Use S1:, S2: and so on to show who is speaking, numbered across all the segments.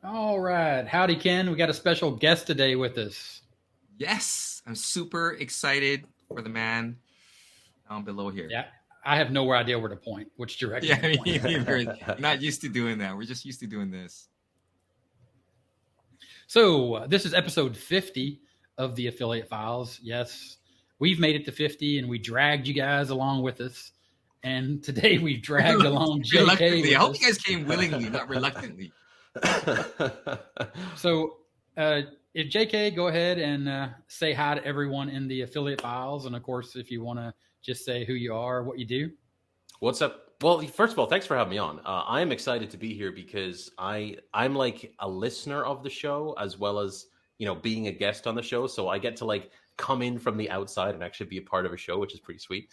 S1: All right. Howdy, Ken. We got a special guest today with us.
S2: Yes, I'm super excited for the man down below here.
S1: Yeah, I have no idea where to point, which
S2: Yeah,
S1: direction to
S2: I
S1: point.
S2: mean, we're not used to doing that. We're just used to doing this.
S1: So, this is episode 50 of the Affiliate Files. Yes, we've made it to 50 and we dragged you guys along with us. And today we've dragged along JayKay
S2: Reluctantly. I
S1: with
S2: hope you
S1: us.
S2: guys came willingly, not reluctantly.
S1: So, if JayKay, go ahead and say hi to everyone in the Affiliate Files. And of course, if you want to just say who you are, what you do.
S3: What's up? Well, first of all, thanks for having me on. I am excited to be here because I'm like a listener of the show as well as being a guest on the show. So I get to like come in from the outside and actually be a part of a show, which is pretty sweet.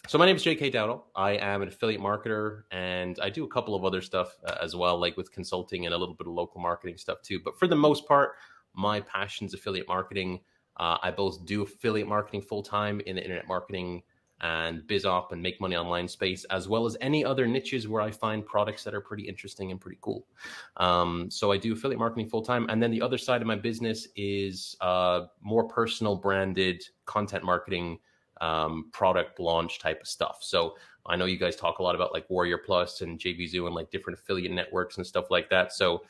S3: So my name is JayKay Dowdall. I am an affiliate marketer, and I do a couple of other stuff as well, like with consulting and a little bit of local marketing stuff too. But for the most part, my passion's affiliate marketing. I both do affiliate marketing full time in the internet marketing and biz op and make money online space, as well as any other niches where I find products that are pretty interesting and pretty cool. So I do affiliate marketing full time. And then the other side of my business is more personal branded content marketing, product launch type of stuff. So I know you guys talk a lot about like Warrior Plus and JVZoo and like different affiliate networks and stuff like that. So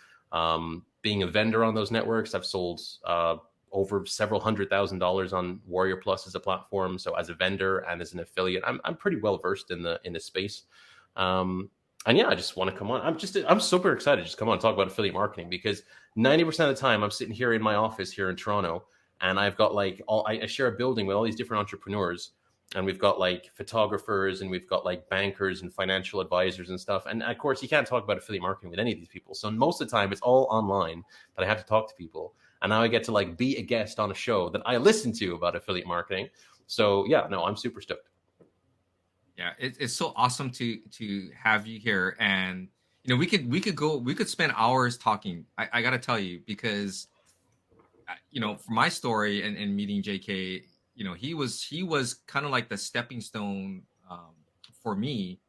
S3: being a vendor on those networks, I've sold over several $100,000 on Warrior Plus as a platform. So as a vendor and as an affiliate, I'm pretty well versed in the space. And yeah, I just want to come on. I'm super excited to just come on and talk about affiliate marketing because 90% of the time I'm sitting here in my office here in Toronto, and I've got like I share a building with all these different entrepreneurs, and we've got like photographers and we've got like bankers and financial advisors and stuff. And of course, you can't talk about affiliate marketing with any of these people. So most of the time, it's all online that I have to talk to people. And now I get to like be a guest on a show that I listen to about affiliate marketing. So yeah, no, I'm super stoked.
S2: Yeah, it's so awesome to have you here, and we could spend hours talking. I gotta tell you because for my story and meeting JK, he was kind of like the stepping stone for me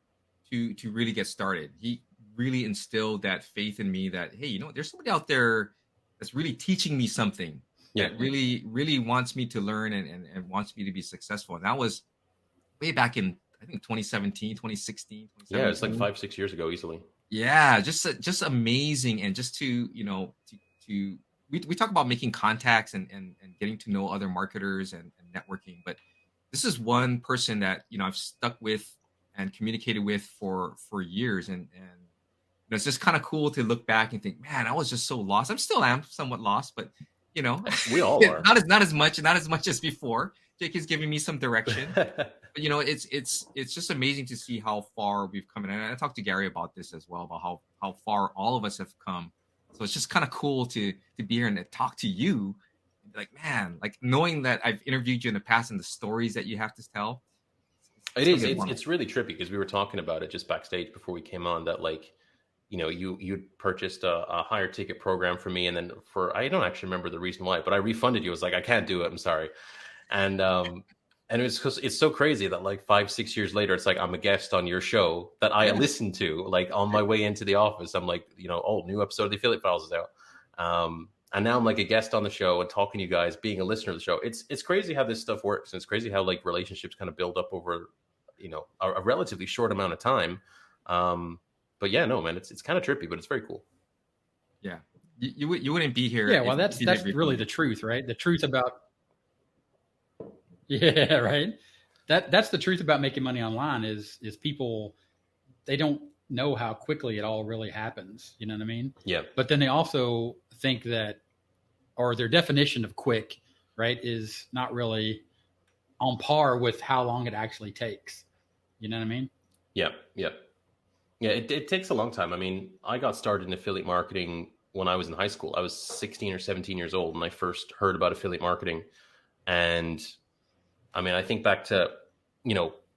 S2: to really get started. He really instilled that faith in me that, hey, there's somebody out there that's really teaching me something
S3: Yeah.
S2: that really wants me to learn and wants me to be successful. And that was way back in, I think, 2017, 2016,
S3: Yeah, it's like
S2: 2017.
S3: 5, 6 years ago easily.
S2: Yeah, just amazing. And just to we talk about making contacts and getting to know other marketers and networking, but this is one person that I've stuck with and communicated with for years, and it's just kind of cool to look back and think, man, I was just so lost. I'm still am somewhat lost, but
S3: We all are.
S2: not as much as before. Jake is giving me some direction, but it's just amazing to see how far we've come. And I talked to Gary about this as well, about how far all of us have come. So it's just kind of cool to be here and to talk to you. Like, man, like knowing that I've interviewed you in the past and the stories that you have to tell.
S3: It
S2: gonna
S3: is.
S2: be fun.
S3: It's really trippy because we were talking about it just backstage before we came on that like, you purchased a higher ticket program for me, and then I don't actually remember the reason why, but I refunded you. I was like, I can't do it. I'm sorry. And and it's because it's so crazy that like 5, 6 years later, it's like I'm a guest on your show that I
S2: Yeah.
S3: listened to like on my way into the office. I'm like, oh, new episode of the Affiliate Files is out. And now I'm like a guest on the show and talking to you guys, being a listener of the show. It's crazy how this stuff works. And it's crazy how like relationships kind of build up over, a relatively short amount of time. But yeah, no, man, it's kind of trippy, but it's very cool.
S2: Yeah, you wouldn't be here.
S1: Yeah,
S2: if
S1: well,
S2: you
S1: that's
S2: did
S1: that's
S2: everything.
S1: really the truth, right? The truth about yeah, right. That's the truth about making money online is people they don't know how quickly it all really happens. You know what I mean?
S3: Yeah.
S1: But then they also think that, or their definition of quick, right, is not really on par with how long it actually takes. You know what I mean?
S3: Yeah. Yeah. Yeah. It takes a long time. I mean, I got started in affiliate marketing when I was in high school. I was 16 or 17 years old when I first heard about affiliate marketing. And I mean, I think back to,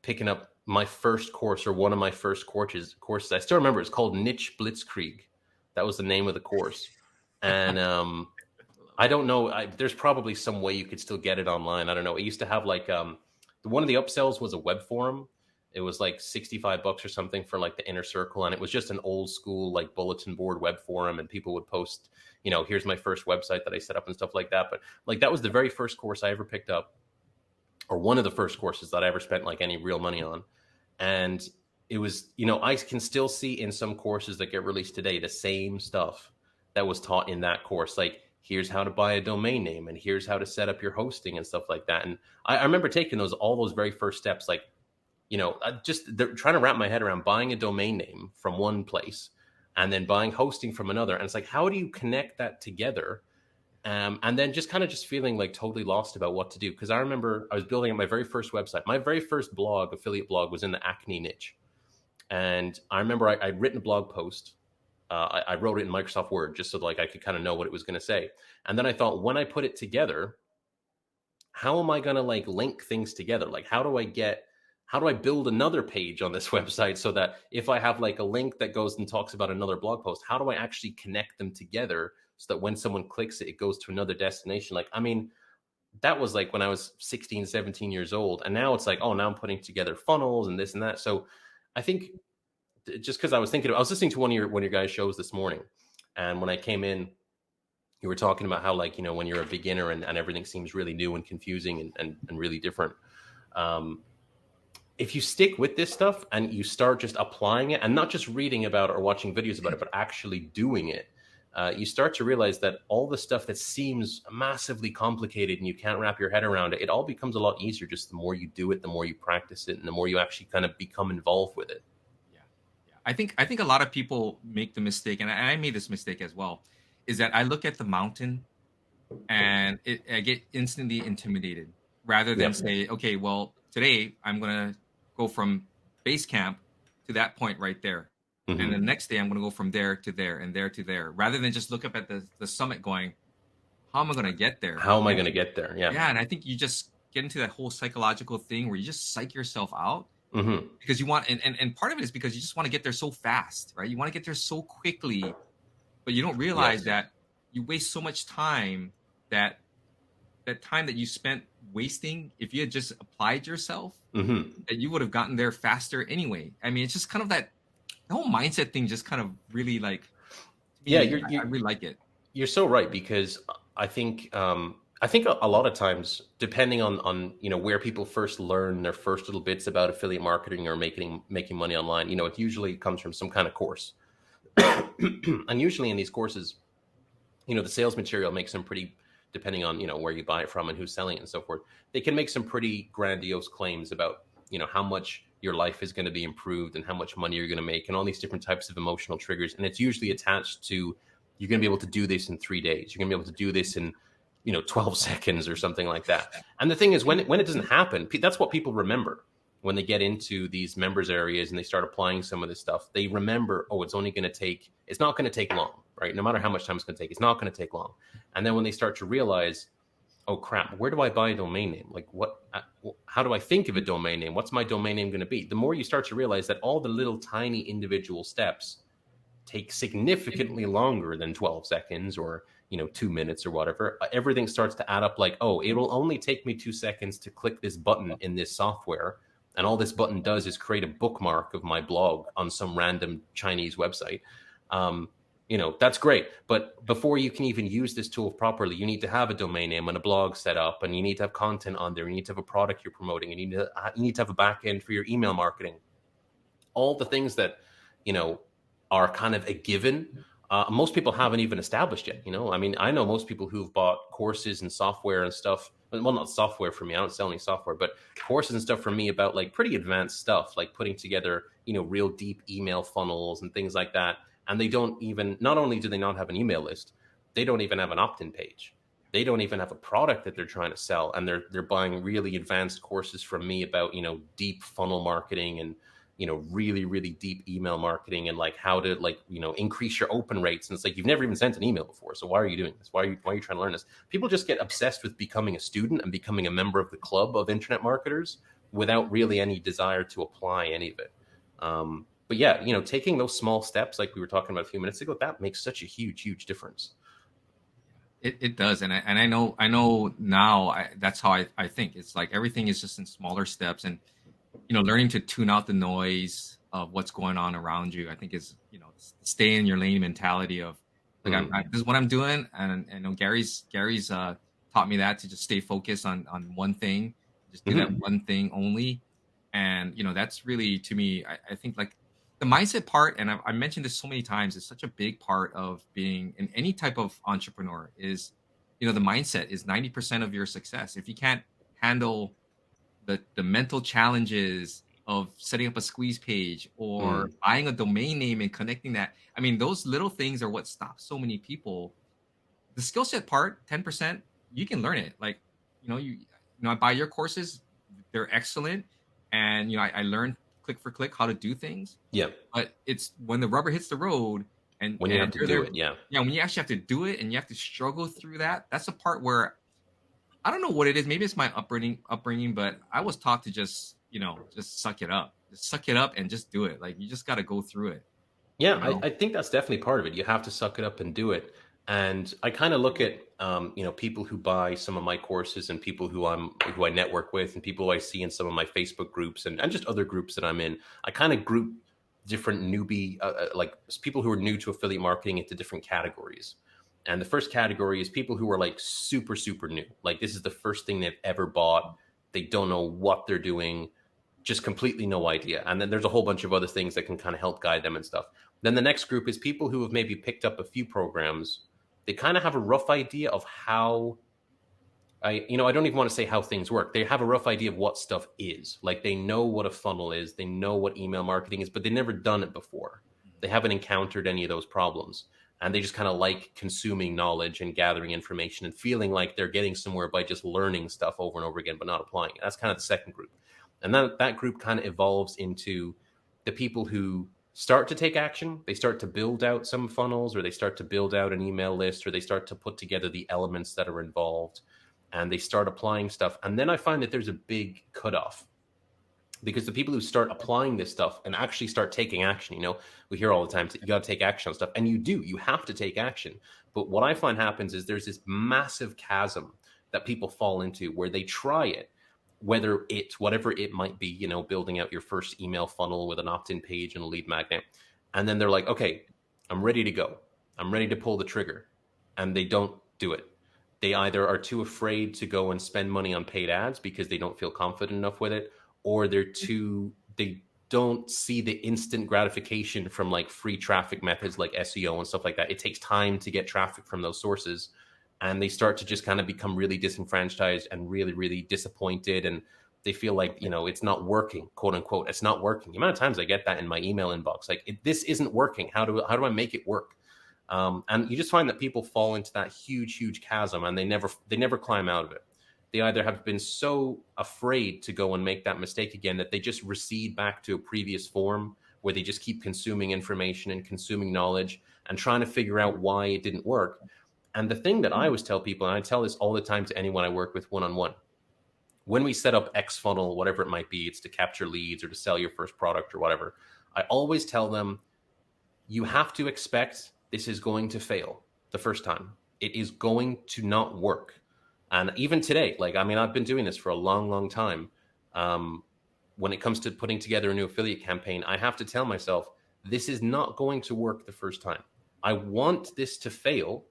S3: picking up my first course or one of my first courses. I still remember it's called Niche Blitzkrieg. That was the name of the course. And I don't know. There's probably some way you could still get it online. I don't know. It used to have like one of the upsells was a web forum. It was like $65 or something for like the inner circle. And it was just an old school, like bulletin board web forum. And people would post, here's my first website that I set up and stuff like that. But like, that was the very first course I ever picked up, or one of the first courses that I ever spent like any real money on. And it was, I can still see in some courses that get released today, the same stuff that was taught in that course. Like, here's how to buy a domain name, and here's how to set up your hosting and stuff like that. And I remember taking all those very first steps, like, trying to wrap my head around buying a domain name from one place and then buying hosting from another. And it's like, how do you connect that together? And then just feeling like totally lost about what to do. Because I remember I was building up my very first website. My very first blog, affiliate blog, was in the acne niche. And I remember I'd written a blog post. I wrote it in Microsoft Word just so like I could kind of know what it was going to say. And then I thought, when I put it together, how am I going to like link things together? Like, how do I build another page on this website so that if I have like a link that goes and talks about another blog post, how do I actually connect them together so that when someone clicks it, it goes to another destination? Like, I mean, that was like when I was 16, 17 years old. And now it's like, oh, now I'm putting together funnels and this and that. So I think just because I was listening to one of your guys' shows this morning. And when I came in, you were talking about how, like, when you're a beginner and everything seems really new and confusing and really different. If you stick with this stuff and you start just applying it and not just reading about it or watching videos about it, but actually doing it, you start to realize that all the stuff that seems massively complicated and you can't wrap your head around it, it all becomes a lot easier just the more you do it, the more you practice it, and the more you actually kind of become involved with it.
S2: Yeah. I think a lot of people make the mistake, and I made this mistake as well, is that I look at the mountain and I get instantly intimidated rather than say, okay, well, today I'm going to go from base camp to that point right there. Mm-hmm. And the next day I'm going to go from there to there and there to there, rather than just look up at the summit going, how am I going to get there?
S3: How am I going to get there? Yeah.
S2: Yeah. And I think you just get into that whole psychological thing where you just psych yourself out because you want, and part of it is because you just want to get there so fast, right? You want to get there so quickly, but you don't realize that you waste so much time that time that you spent wasting, if you had just applied yourself, that you would have gotten there faster anyway. I mean, it's just kind of the whole mindset thing just kind of really like, I really like it.
S3: You're so right, because I think a lot of times, depending on where people first learn their first little bits about affiliate marketing or making money online, it usually comes from some kind of course. And usually in these courses, the sales material makes them pretty, depending on, where you buy it from and who's selling it and so forth, they can make some pretty grandiose claims about, how much your life is going to be improved and how much money you're going to make and all these different types of emotional triggers. And it's usually attached to, you're going to be able to do this in 3 days. You're going to be able to do this in, 12 seconds or something like that. And the thing is, when it doesn't happen, that's what people remember when they get into these members areas and they start applying some of this stuff. They remember, oh, it's not going to take long, right? No matter how much time it's going to take, it's not going to take long. And then when they start to realize, oh crap, where do I buy a domain name? Like how do I think of a domain name? What's my domain name going to be? The more you start to realize that all the little tiny individual steps take significantly longer than 12 seconds or, 2 minutes or whatever, everything starts to add up like, oh, it will only take me 2 seconds to click this button in this software. And all this button does is create a bookmark of my blog on some random Chinese website. That's great. But before you can even use this tool properly, you need to have a domain name and a blog set up, and you need to have content on there. You need to have a product you're promoting. And you need to have a back end for your email marketing. All the things that, are kind of a given. Most people haven't even established yet. I mean, I know most people who've bought courses and software and stuff. Well, not software for me. I don't sell any software, but courses and stuff for me about like pretty advanced stuff, like putting together, real deep email funnels and things like that. And they don't even, not only do they not have an email list, they don't even have an opt-in page. They don't even have a product that they're trying to sell. And they're buying really advanced courses from me about, deep funnel marketing and, really, really deep email marketing and like how to increase your open rates. And it's like, you've never even sent an email before. So why are you doing this? Why are you trying to learn this? People just get obsessed with becoming a student and becoming a member of the club of internet marketers without really any desire to apply any of it. But yeah, taking those small steps, like we were talking about a few minutes ago, that makes such a huge, huge difference.
S2: It does. And I know now that's how I think. It's like everything is just in smaller steps. And learning to tune out the noise of what's going on around you, I think is, stay in your lane mentality of like, this is what I'm doing. And you know, Gary's taught me that, to just stay focused on one thing, just do that one thing only. And, that's really, to me, I think like the mindset part, and I mentioned this so many times, is such a big part of being in any type of entrepreneur is, the mindset is 90% of your success. If you can't handle the mental challenges of setting up a squeeze page or buying a domain name and connecting that. I mean, those little things are what stops so many people. The skill set part, 10%, you can learn it. Like, I buy your courses, they're excellent. And, I learned click for click how to do things.
S3: Yeah.
S2: But it's when the rubber hits the road and
S3: when you have to do it. Yeah.
S2: Yeah. When you actually have to do it and you have to struggle through that, that's the part where I don't know what it is. Maybe it's my upbringing, but I was taught to just suck it up. Just suck it up and just do it. Like, you just got to go through it.
S3: Yeah, I think that's definitely part of it. You have to suck it up and do it. And I kind of look at, people who buy some of my courses and people who I network with and people who I see in some of my Facebook groups and just other groups that I'm in. I kind of group different newbie, like people who are new to affiliate marketing into different categories. And the first category is people who are like super, super new. Like, this is the first thing they've ever bought. They don't know what they're doing, just completely no idea. And then there's a whole bunch of other things that can kind of help guide them and stuff. Then the next group is people who have maybe picked up a few programs. They kind of have a rough idea of how, I don't even want to say how things work. They have a rough idea of what stuff is. Like, they know what a funnel is. They know what email marketing is, but they've never done it before. They haven't encountered any of those problems. And they just kind of like consuming knowledge and gathering information and feeling like they're getting somewhere by just learning stuff over and over again, but not applying it. That's kind of the second group. And then that group kind of evolves into the people who start to take action. They start to build out some funnels, or they start to build out an email list, or they start to put together the elements that are involved, and they start applying stuff. And then I find that there's a big cutoff, because the people who start applying this stuff and actually start taking action, we hear all the time, you got to take action on stuff. And you have to take action. But what I find happens is there's this massive chasm that people fall into where they try it, whatever it might be, building out your first email funnel with an opt-in page and a lead magnet. And then they're like, okay, I'm ready to go. I'm ready to pull the trigger. And they don't do it. They either are too afraid to go and spend money on paid ads because they don't feel confident enough with it, or they don't see the instant gratification from like free traffic methods like SEO and stuff like that. It takes time to get traffic from those sources. And they start to just kind of become really disenfranchised and really, really disappointed. And they feel like, it's not working, quote unquote. It's not working. The amount of times I get that in my email inbox, like, this isn't working. How do I make it work? And you just find that people fall into that huge, huge chasm, and they never climb out of it. They either have been so afraid to go and make that mistake again that they just recede back to a previous form where they just keep consuming information and consuming knowledge and trying to figure out why it didn't work. And the thing that I always tell people, and I tell this all the time to anyone I work with one-on-one, when we set up X funnel, whatever it might be, it's to capture leads or to sell your first product or whatever, I always tell them, you have to expect this is going to fail the first time. It is going to not work. And even today, I've been doing this for a long, long time. When it comes to putting together a new affiliate campaign, I have to tell myself, this is not going to work the first time. I want this to fail,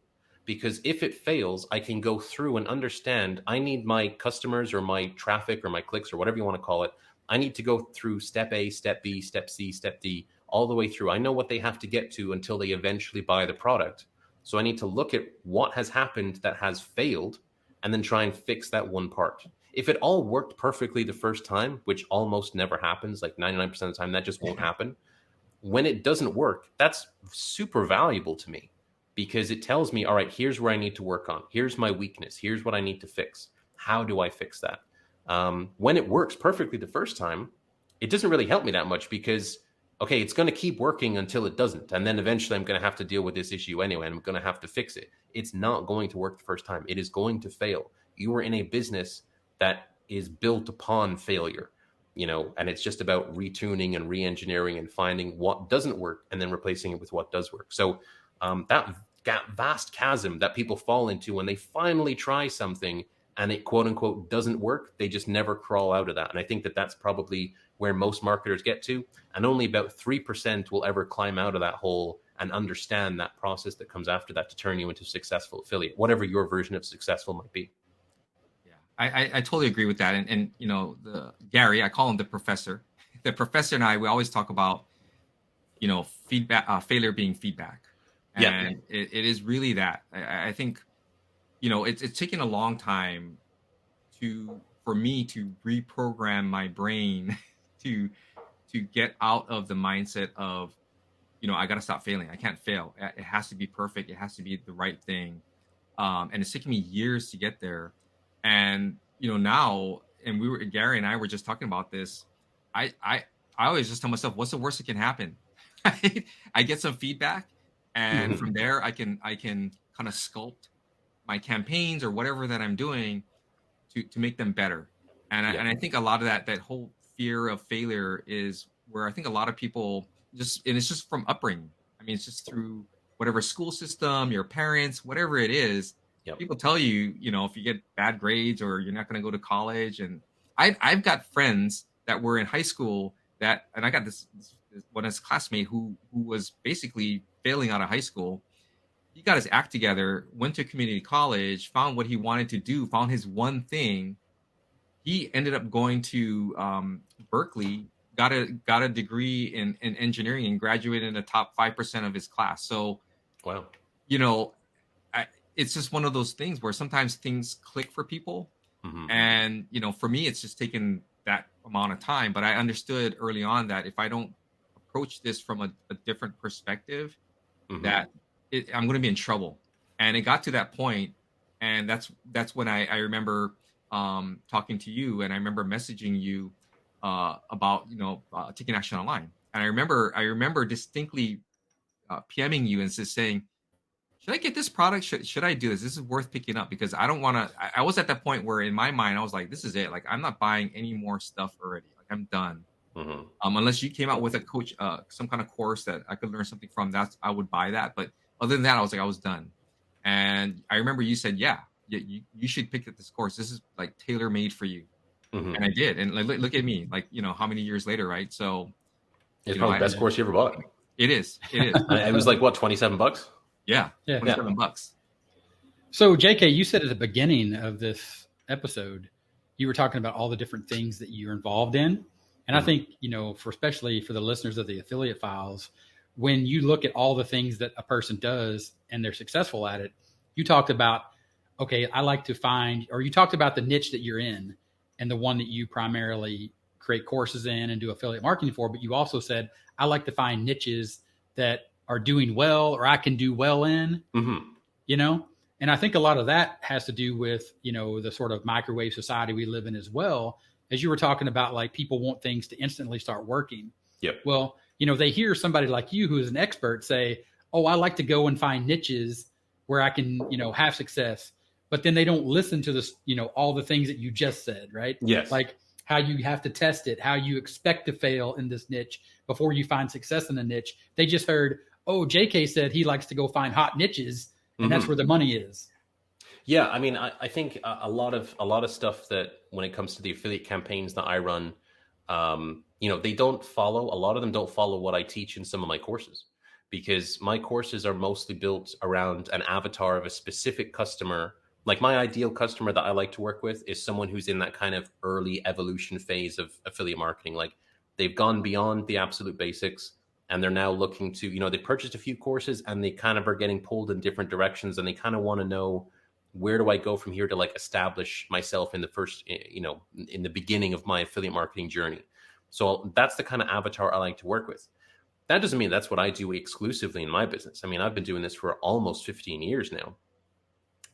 S3: because if it fails, I can go through and understand I need my customers or my traffic or my clicks or whatever you want to call it. I need to go through step A, step B, step C, step D, all the way through. I know what they have to get to until they eventually buy the product. So I need to look at what has happened that has failed and then try and fix that one part. If it all worked perfectly the first time, which almost never happens, like 99% of the time, that just won't happen. When it doesn't work, that's super valuable to me, because it tells me, all right, here's where I need to work on. Here's my weakness. Here's what I need to fix. How do I fix that? When it works perfectly the first time, it doesn't really help me that much, because, okay, it's going to keep working until it doesn't. And then eventually I'm going to have to deal with this issue anyway, and I'm going to have to fix it. It's not going to work the first time. It is going to fail. You are in a business that is built upon failure, and it's just about retuning and re-engineering and finding what doesn't work and then replacing it with what does work. So that vast chasm that people fall into when they finally try something and it quote unquote doesn't work, they just never crawl out of that. And I think that that's probably where most marketers get to, and only about 3% will ever climb out of that hole and understand that process that comes after that to turn you into a successful affiliate, whatever your version of successful might be.
S2: Yeah, I totally agree with that. And you know, the Gary, I call him the professor. The professor and I, we always talk about, you know, feedback, failure being feedback. And it is really that. I think, you know, it's taken a long time for me to reprogram my brain to get out of the mindset of, you know, I got to stop failing. I can't fail. It has to be perfect. It has to be the right thing. And it's taken me years to get there. And, you know, now, and Gary and I were just talking about this. I always just tell myself, what's the worst that can happen? I get some feedback, and from there I can kind of sculpt my campaigns or whatever that I'm doing to make them better. And I think a lot of that whole fear of failure is where I think a lot of people and it's just from upbringing. I mean, it's just through whatever school system, your parents, whatever it is. People tell you, you know, if you get bad grades or you're not going to go to college. And I've got friends that were in high school and I got this one as classmate who was basically failing out of high school. He got his act together, went to community college, found what he wanted to do, found his one thing. He ended up going to Berkeley, got a degree in engineering, and graduated in the top 5% of his class. So,
S3: wow,
S2: you know, it's just one of those things where sometimes things click for people. And, you know, for me, it's just taken that amount of time. But I understood early on that if I don't approach this from a different perspective, that I'm going to be in trouble. And it got to that point, and that's when I remember talking to you, and I remember messaging you about, you know, taking action online. And I remember distinctly PMing you and just saying, should I get this product? Should I do this? This is worth picking up, because I don't want to. I was at that point where in my mind I was like, this is it. Like, I'm not buying any more stuff already. Like, I'm done. Unless you came out with a coach, some kind of course that I could learn something from, I would buy that. But other than that, I was done. And I remember you said, you should pick up this course. This is like tailor made for you. And I did. And like, look at me, like, you know, how many years later, right? So
S3: it's probably the best course you ever bought.
S2: It is. It
S3: was like, what, $27?
S2: Yeah. $27.
S1: So JayKay, you said at the beginning of this episode, you were talking about all the different things that you're involved in. And I think, you know, especially for the listeners of the Affiliate Files, when you look at all the things that a person does and they're successful at it, you talked about, okay, I like to find, or you talked about the niche that you're in and the one that you primarily create courses in and do affiliate marketing for. But you also said, I like to find niches that are doing well, or I can do well in, you know? And I think a lot of that has to do with, you know, the sort of microwave society we live in as well. As you were talking about, like, people want things to instantly start working. Well, you know, they hear somebody like you who is an expert say, oh, I like to go and find niches where I can, you know, have success. But then they don't listen to this, you know, all the things that you just said, right?
S3: Yes.
S1: Like how you have to test it, how you expect to fail in this niche before you find success in a niche. They just heard, oh, JayKay said he likes to go find hot niches, and that's where the money is.
S3: Yeah, I mean, I think a lot of stuff that when it comes to the affiliate campaigns that I run, you know, a lot of them don't follow what I teach in some of my courses, because my courses are mostly built around an avatar of a specific customer. Like, my ideal customer that I like to work with is someone who's in that kind of early evolution phase of affiliate marketing. Like, they've gone beyond the absolute basics, and they're now looking to, you know, they purchased a few courses and they kind of are getting pulled in different directions, and they kind of want to know, where do I go from here to, like, establish myself in the first, you know, in the beginning of my affiliate marketing journey. So that's the kind of avatar I like to work with. That doesn't mean that's what I do exclusively in my business. I mean, I've been doing this for almost 15 years now.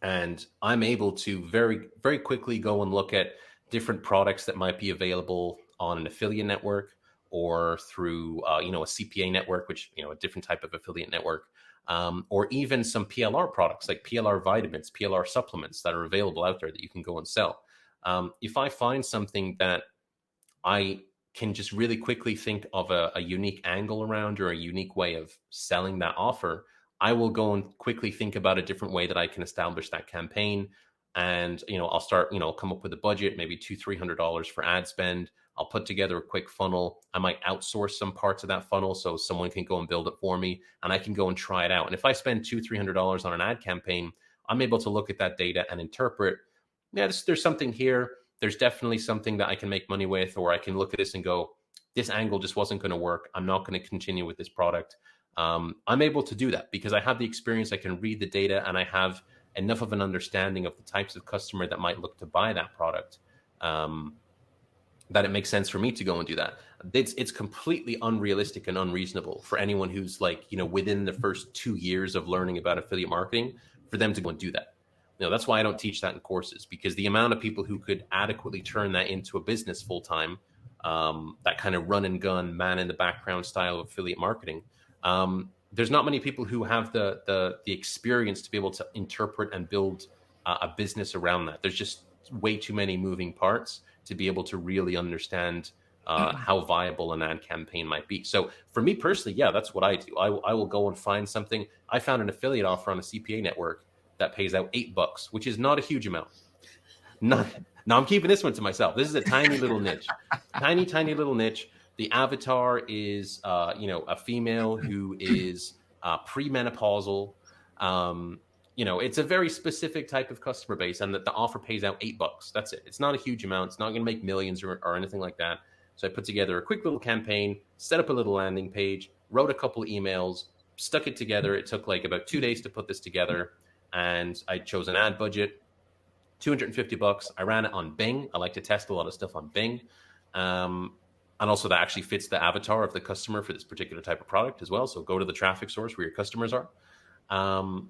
S3: And I'm able to very, very quickly go and look at different products that might be available on an affiliate network, or through, you know, a CPA network, which, you know, a different type of affiliate network. Or even some PLR products, like PLR vitamins, PLR supplements that are available out there that you can go and sell. If I find something that I can just really quickly think of a unique angle around, or a unique way of selling that offer, I will go and quickly think about a different way that I can establish that campaign. And, you know, I'll start, you know, come up with a budget, maybe $200-300 for ad spend. I'll put together a quick funnel. I might outsource some parts of that funnel so someone can go and build it for me, and I can go and try it out. And if I spend $200-300 on an ad campaign, I'm able to look at that data and interpret, yeah, there's something here. There's definitely something that I can make money with, or I can look at this and go, this angle just wasn't going to work. I'm not going to continue with this product. I'm able to do that because I have the experience. I can read the data, and I have enough of an understanding of the types of customer that might look to buy that product, that it makes sense for me to go and do that. It's completely unrealistic and unreasonable for anyone who's like, within the first 2 years of learning about affiliate marketing, for them to go and do that. That's why I don't teach that in courses, because the amount of people who could adequately turn that into a business full time, that kind of run and gun, man in the background style of affiliate marketing, there's not many people who have the experience to be able to interpret and build a business around that. There's just way too many moving parts to be able to really understand how viable an ad campaign might be. So for me personally, yeah, that's what I do. I will go and find something. I found an affiliate offer on a CPA network that pays out $8, which is not a huge amount. No, I'm keeping this one to myself. This is a tiny little niche, tiny little niche. The avatar is, a female who is premenopausal. It's a very specific type of customer base, and that the offer pays out $8. That's it. It's not a huge amount. It's not going to make millions or anything like that. So I put together a quick little campaign, set up a little landing page, wrote a couple of emails, stuck it together. It took like about 2 days to put this together, and I chose an ad budget, $250. I ran it on Bing. I like to test a lot of stuff on Bing. And also that actually fits the avatar of the customer for this particular type of product as well. So go to the traffic source where your customers are. And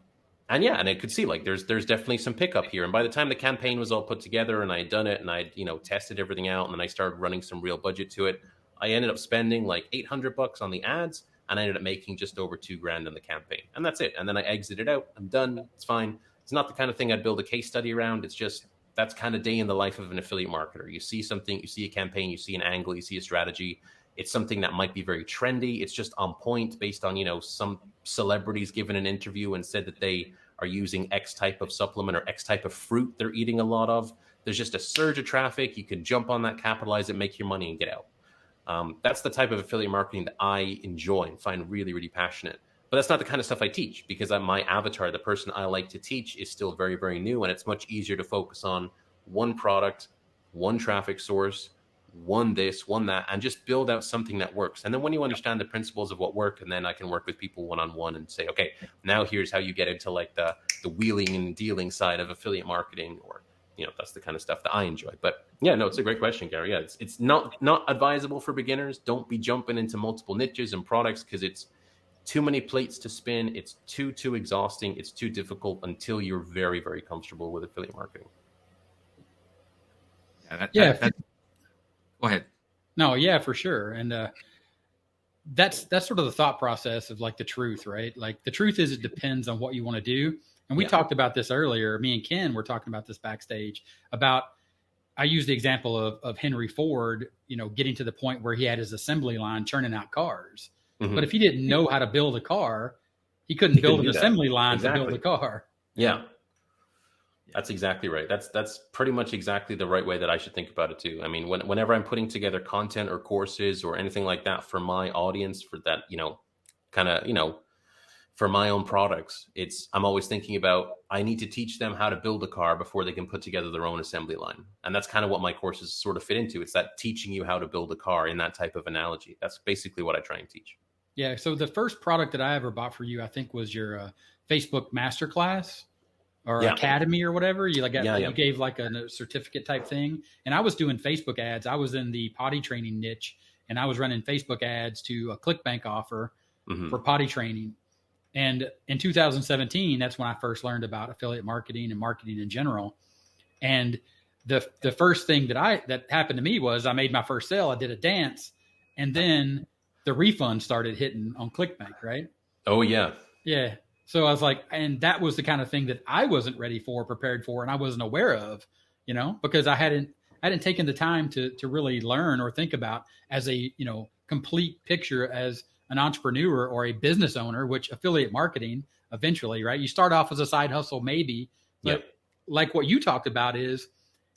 S3: I could see like there's definitely some pickup here. And by the time the campaign was all put together and I had done it and I tested everything out, and then I started running some real budget to it, I ended up spending like $800 on the ads, and I ended up making just over $2,000 on the campaign. And that's it. And then I exited out. I'm done. It's fine. It's not the kind of thing I'd build a case study around. It's just, that's kind of day in the life of an affiliate marketer. You see something, you see a campaign, you see an angle, you see a strategy. It's something that might be very trendy. It's just on point based on, some celebrities given an interview and said that they are using X type of supplement or X type of fruit they're eating a lot of. There's just a surge of traffic. You can jump on that, capitalize it, make your money and get out. That's the type of affiliate marketing that I enjoy and find really, really passionate. But that's not the kind of stuff I teach, because my avatar, the person I like to teach, is still very, very new. And it's much easier to focus on one product, one traffic source, one this, one that, and just build out something that works. And then when you understand the principles of what work, and then I can work with people one-on-one and say, okay, now here's how you get into like the wheeling and dealing side of affiliate marketing, or, that's the kind of stuff that I enjoy. But yeah, no, it's a great question, Gary. Yeah, it's not advisable for beginners. Don't be jumping into multiple niches and products, because it's too many plates to spin. It's too exhausting. It's too difficult until you're very, very comfortable with affiliate marketing.
S2: Go ahead.
S1: No, yeah, for sure. And that's sort of the thought process of like the truth, right? Like the truth is, it depends on what you want to do. And we talked about this earlier. Me and Ken were talking about this backstage about, I used the example of Henry Ford, getting to the point where he had his assembly line churning out cars. Mm-hmm. But if he didn't know how to build a car, he couldn't build an assembly line to build a car.
S3: Yeah. That's exactly right. That's pretty much exactly the right way that I should think about it too. I mean, whenever I'm putting together content or courses or anything like that for my audience, for that, for my own products, I'm always thinking about, I need to teach them how to build a car before they can put together their own assembly line. And that's kind of what my courses sort of fit into. It's that teaching you how to build a car in that type of analogy. That's basically what I try and teach.
S1: Yeah. So the first product that I ever bought for you, I think, was your Facebook masterclass or academy or whatever. You gave like a certificate type thing. And I was doing Facebook ads. I was in the potty training niche, and I was running Facebook ads to a ClickBank offer for potty training. And in 2017, that's when I first learned about affiliate marketing and marketing in general. And the first thing that happened to me was I made my first sale. I did a dance, and then the refund started hitting on ClickBank, right?
S3: Oh, yeah.
S1: Yeah. So I was like, and that was the kind of thing that I wasn't ready for, prepared for, and I wasn't aware of, because I hadn't taken the time to really learn or think about as a, complete picture as an entrepreneur or a business owner, which affiliate marketing eventually, right? You start off as a side hustle, maybe, but like what you talked about is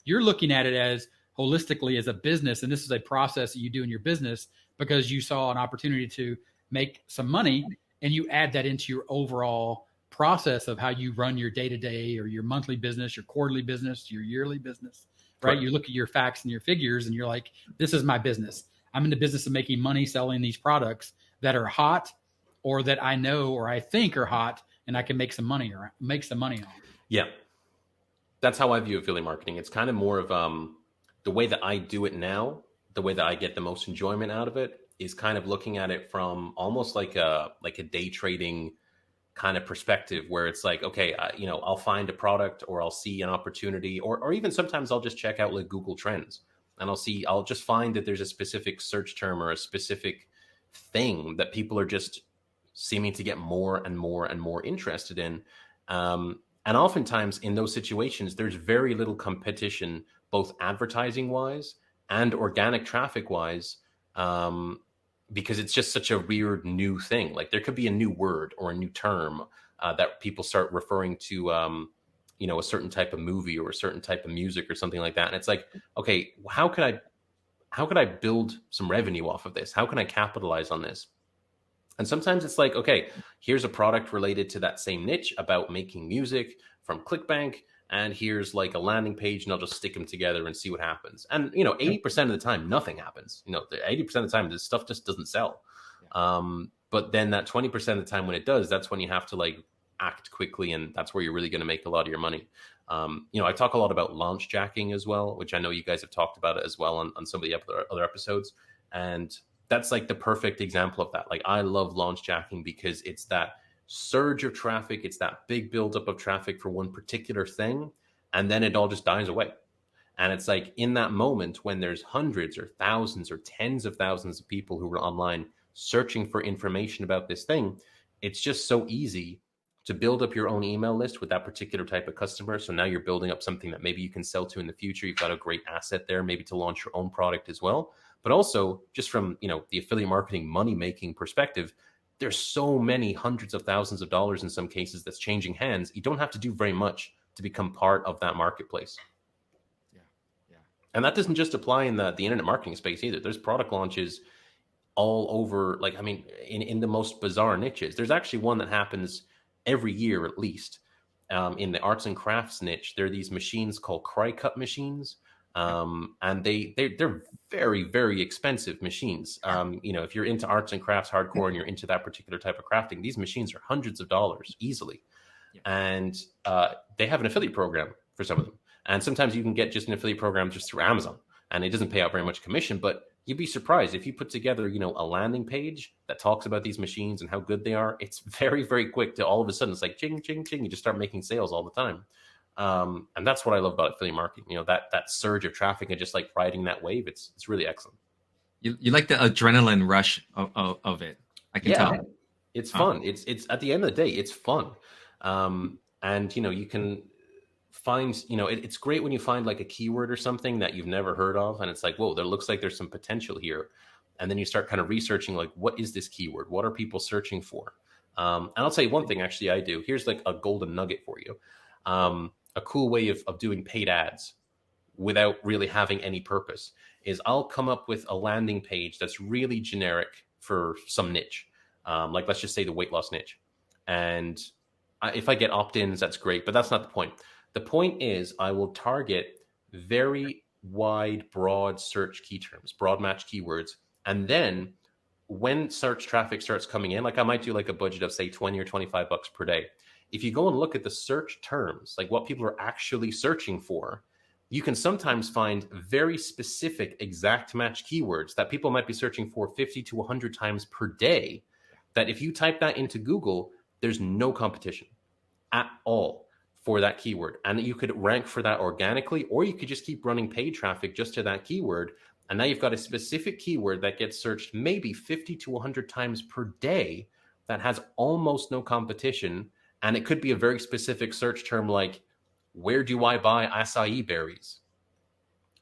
S1: you're looking at it as holistically as a business. And this is a process that you do in your business because you saw an opportunity to make some money, and you add that into your overall process of how you run your day-to-day or your monthly business, your quarterly business, your yearly business, right? You look at your facts and your figures and you're like, this is my business. I'm in the business of making money selling these products that are hot or that I know or I think are hot, and I can make some money on.
S3: Yeah. That's how I view affiliate marketing. It's kind of more of the way that I do it now, the way that I get the most enjoyment out of it is kind of looking at it from almost like a day trading kind of perspective, where it's like, okay, I'll find a product or I'll see an opportunity, or even sometimes I'll just check out like Google Trends and I'll just find that there's a specific search term or a specific thing that people are just seeming to get more and more and more interested in. And oftentimes in those situations, there's very little competition, both advertising wise and organic traffic wise, because it's just such a weird new thing. Like there could be a new word or a new term that people start referring to, a certain type of movie or a certain type of music or something like that. And it's like, okay, how could I build some revenue off of this? How can I capitalize on this? And sometimes it's like, okay, here's a product related to that same niche about making music from ClickBank, and here's like a landing page, and I'll just stick them together and see what happens. And 80% of the time, nothing happens. 80% of the time, this stuff just doesn't sell. But then that 20% of the time when it does, that's when you have to like act quickly, and that's where you're really going to make a lot of your money. I talk a lot about launch jacking as well, which I know you guys have talked about it as well on some of the other episodes. And that's like the perfect example of that. Like I love launch jacking because it's that surge of traffic. It's that big buildup of traffic for one particular thing. And then it all just dies away. And it's like in that moment when there's hundreds or thousands or tens of thousands of people who are online searching for information about this thing, it's just so easy to build up your own email list with that particular type of customer. So now you're building up something that maybe you can sell to in the future. You've got a great asset there, maybe to launch your own product as well. But also just from, the affiliate marketing money-making perspective, there's so many hundreds of thousands of dollars in some cases that's changing hands. You don't have to do very much to become part of that marketplace. Yeah. And that doesn't just apply in the internet marketing space either. There's product launches all over, in the most bizarre niches. There's actually one that happens every year at least. In the arts and crafts niche, there are these machines called cry cut machines. And they're very, very expensive machines. If you're into arts and crafts hardcore and you're into that particular type of crafting, these machines are hundreds of dollars easily. Yeah. And they have an affiliate program for some of them. And sometimes you can get just an affiliate program just through Amazon, and it doesn't pay out very much commission, but you'd be surprised if you put together, a landing page that talks about these machines and how good they are. It's very, very quick to all of a sudden it's like ching, ching, ching. You just start making sales all the time. And that's what I love about affiliate marketing, that surge of traffic and just like riding that wave. It's really excellent.
S2: You like the adrenaline rush of it. I can tell.
S3: It's fun. It's at the end of the day, it's fun. And you can find, it's great when you find like a keyword or something that you've never heard of. And it's like, whoa, there looks like there's some potential here. And then you start kind of researching, like, what is this keyword? What are people searching for? And I'll tell you one thing, actually, I do. Here's like a golden nugget for you. A cool way of doing paid ads without really having any purpose is I'll come up with a landing page that's really generic for some niche. Like let's just say the weight loss niche. And if I get opt-ins, that's great, but that's not the point. The point is I will target very wide, broad search key terms, broad match keywords. And then when search traffic starts coming in, like I might do like a budget of say 20 or $25 per day. If you go and look at the search terms, like what people are actually searching for, you can sometimes find very specific exact match keywords that people might be searching for 50 to 100 times per day, that if you type that into Google, there's no competition at all for that keyword. And you could rank for that organically, or you could just keep running paid traffic just to that keyword. And now you've got a specific keyword that gets searched maybe 50 to 100 times per day that has almost no competition. And it could be a very specific search term like, where do I buy acai berries?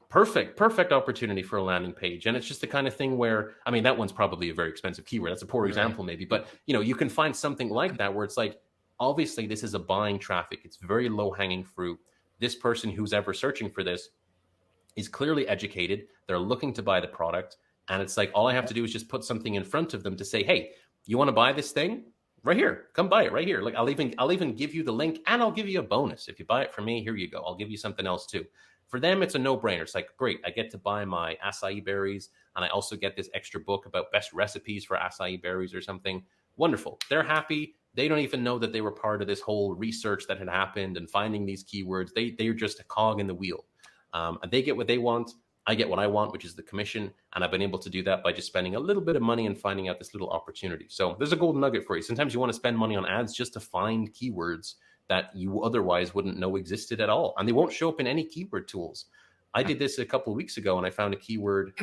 S3: Perfect opportunity for a landing page. And it's just the kind of thing where, I mean, that one's probably a very expensive keyword. That's a poor example maybe, but you can find something like that where it's like, obviously this is a buying traffic. It's very low hanging fruit. This person who's ever searching for this is clearly educated. They're looking to buy the product. And it's like, all I have to do is just put something in front of them to say, hey, you want to buy this thing? Right here, come buy it right here. Like I'll even give you the link, and I'll give you a bonus. If you buy it from me, here you go. I'll give you something else too. For them, it's a no-brainer. It's like, great, I get to buy my acai berries, and I also get this extra book about best recipes for acai berries or something. Wonderful. They're happy. They don't even know that they were part of this whole research that had happened and finding these keywords. They're just a cog in the wheel. And they get what they want. I get what I want, which is the commission. And I've been able to do that by just spending a little bit of money and finding out this little opportunity. So there's a golden nugget for you. Sometimes you want to spend money on ads just to find keywords that you otherwise wouldn't know existed at all. And they won't show up in any keyword tools. I did this a couple of weeks ago, and I found a keyword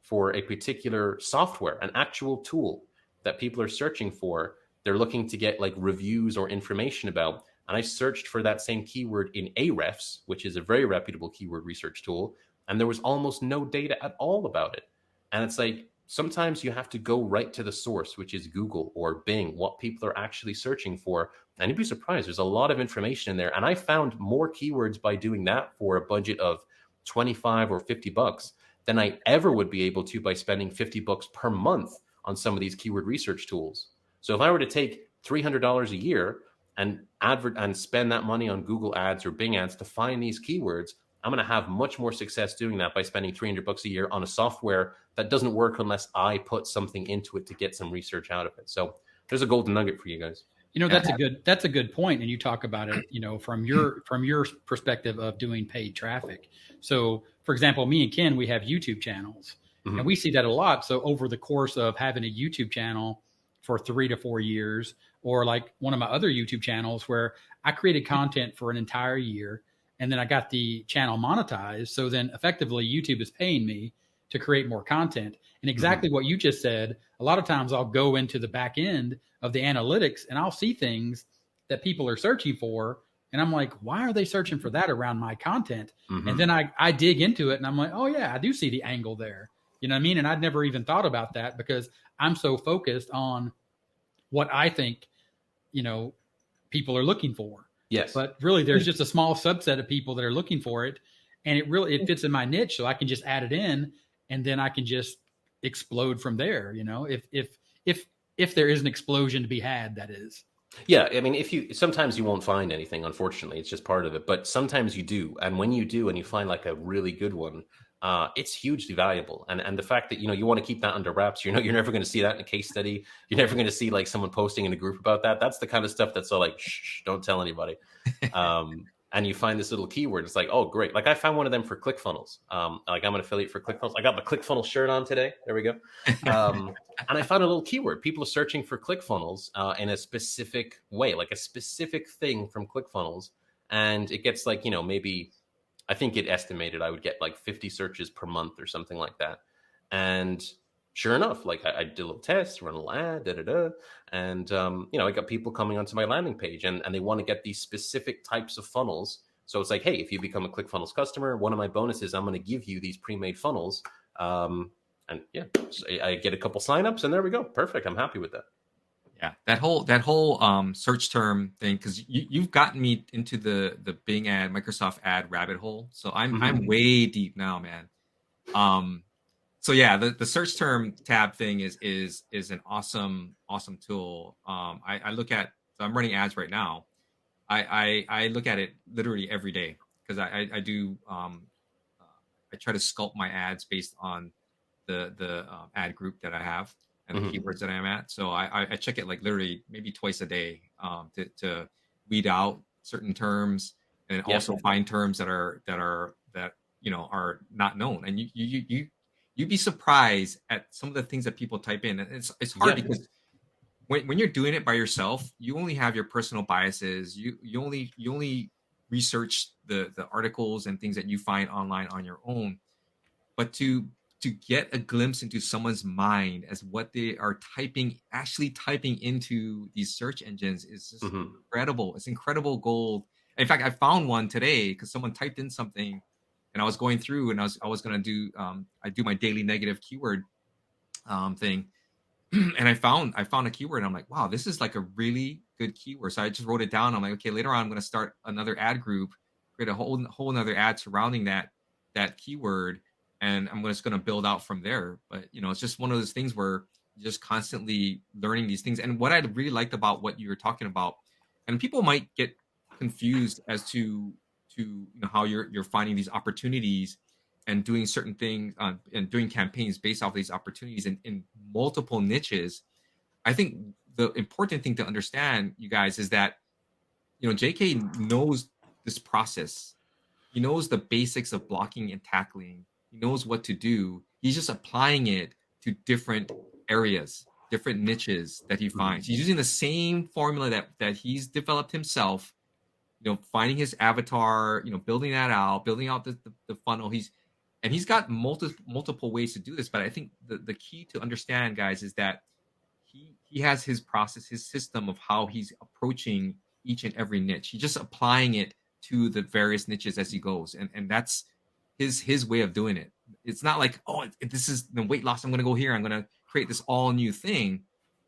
S3: for a particular software, an actual tool that people are searching for. They're looking to get like reviews or information about. And I searched for that same keyword in Ahrefs, which is a very reputable keyword research tool. And there was almost no data at all about it. And it's like, sometimes you have to go right to the source, which is Google or Bing, what people are actually searching for. And you'd be surprised. There's a lot of information in there. And I found more keywords by doing that for a budget of 25 or 50 bucks than I ever would be able to by spending 50 bucks per month on some of these keyword research tools. So if I were to take $300 a year and spend that money on Google ads or Bing ads to find these keywords, I'm going to have much more success doing that by spending 300 bucks a year on a software that doesn't work unless I put something into it to get some research out of it. So there's a golden nugget for you guys.
S1: That's a good point. And you talk about it, from your perspective of doing paid traffic. So for example, me and Ken, we have YouTube channels, and we see that a lot. So over the course of having a YouTube channel for 3 to 4 years, or like one of my other YouTube channels where I created content for an entire year, and then I got the channel monetized. So then effectively YouTube is paying me to create more content. And exactly what you just said, a lot of times I'll go into the back end of the analytics and I'll see things that people are searching for. And I'm like, why are they searching for that around my content? And then I dig into it and I'm like, oh yeah, I do see the angle there. You know what I mean? And I'd never even thought about that because I'm so focused on what I think, people are looking for.
S3: Yes.
S1: But really there's just a small subset of people that are looking for it. And it fits in my niche. So I can just add it in and then I can just explode from there. If there is an explosion to be had, that is.
S3: Yeah. I mean, sometimes you won't find anything, unfortunately, it's just part of it, but sometimes you do. And when you do, and you find like a really good one, it's hugely valuable. And the fact that, you want to keep that under wraps, you're never going to see that in a case study. You're never going to see like someone posting in a group about that. That's the kind of stuff that's all like, shh, don't tell anybody. And you find this little keyword. It's like, oh, great. Like I found one of them for ClickFunnels. Like I'm an affiliate for ClickFunnels. I got my ClickFunnels shirt on today. There we go. And I found a little keyword. People are searching for ClickFunnels in a specific way, like a specific thing from ClickFunnels. And it gets like, maybe I think it estimated I would get like 50 searches per month or something like that. And sure enough, like I did a little test, run a little ad, and I got people coming onto my landing page and they want to get these specific types of funnels. So it's like, hey, if you become a ClickFunnels customer, one of my bonuses, I'm going to give you these pre-made funnels. And yeah, so I get a couple signups and there we go. Perfect. I'm happy with that.
S2: Yeah, that whole search term thing, because you've gotten me into the Bing ad, Microsoft ad rabbit hole. So I'm way deep now, man. So yeah, the search term tab thing is an awesome tool. I look at, so I'm running ads right now. I look at it literally every day because I do I try to sculpt my ads based on the ad group that I have and the keywords that I'm at. So I check it like literally maybe twice a day to weed out certain terms and also find terms that are not known. And you'd be surprised at some of the things that people type in. And it's hard because when you're doing it by yourself, you only have your personal biases. You only research the articles and things that you find online on your own. But to get a glimpse into someone's mind as what they are actually typing into these search engines is just incredible. It's incredible gold. In fact, I found one today because someone typed in something and I was going through and I was going to do, I do my daily negative keyword thing. And I found a keyword and I'm like, wow, this is like a really good keyword. So I just wrote it down. I'm like, okay, later on, I'm going to start another ad group, create a whole another ad surrounding that that keyword, and I'm just going to build out from there. But, you know, it's just one of those things where you're just constantly learning these things. And what I really liked about what you were talking about, and people might get confused as to you know, how you're finding these opportunities and doing certain things and doing campaigns based off of these opportunities in multiple niches. I think the important thing to understand, you guys, is that, you know, JayKay knows this process. He knows the basics of blocking and tackling. He knows what to do. He's just applying it to different areas, different niches that he finds. He's using the same formula that he's developed himself, you know, finding his avatar, you know, building that out, building out the funnel. He's got multiple ways to do this. But I think the key to understand, guys, is that he has his process, his system of how he's approaching each and every niche. He's just applying it to the various niches as he goes. And that's his way of doing it. It's not like, oh, this is the weight loss. I'm going to go here. I'm going to create this all new thing.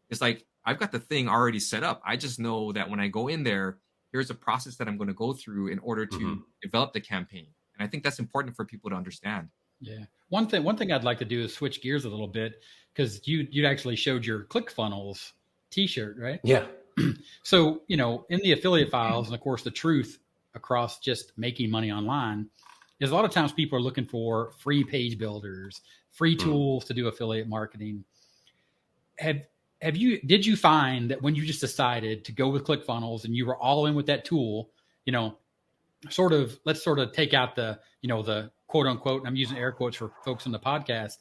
S2: It's like, I've got the thing already set up. I just know that when I go in there, here's a process that I'm going to go through in order to develop the campaign. And I think that's important for people to understand.
S1: Yeah. One thing I'd like to do is switch gears a little bit, because you actually showed your ClickFunnels t-shirt, right?
S3: Yeah.
S1: So, you know, in the affiliate files, and of course the truth across just making money online is a lot of times people are looking for free page builders, free tools to do affiliate marketing. Did you find that when you just decided to go with ClickFunnels and you were all in with that tool, you know, let's take out the, you know, the quote unquote, and I'm using air quotes for folks in the podcast,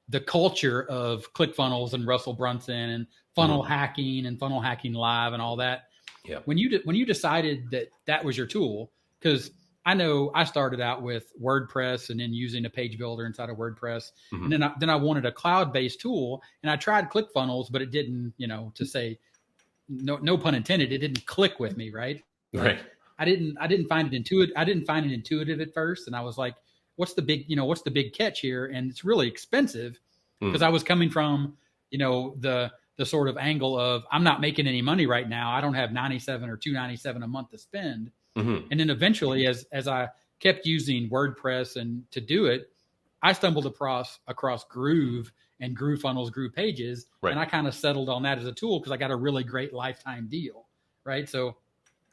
S1: the culture of ClickFunnels and Russell Brunson and funnel hacking and funnel hacking live and all that.
S3: Yeah.
S1: When you decided that was your tool, because I know I started out with WordPress and then using a page builder inside of WordPress. And then I wanted a cloud-based tool, and I tried ClickFunnels, but it didn't, you know, to say no pun intended, it didn't click with me. Right.
S3: Right.
S1: I didn't find it intuitive. I didn't find it intuitive at first. And I was like, what's the big catch here? And it's really expensive, because I was coming from, you know, the sort of angle of, I'm not making any money right now. I don't have $97 or $297 a month to spend. And then eventually, as I kept using WordPress and to do it, I stumbled across Groove and GrooveFunnels, Groove Pages. And I kind of settled on that as a tool because I got a really great lifetime deal. Right. So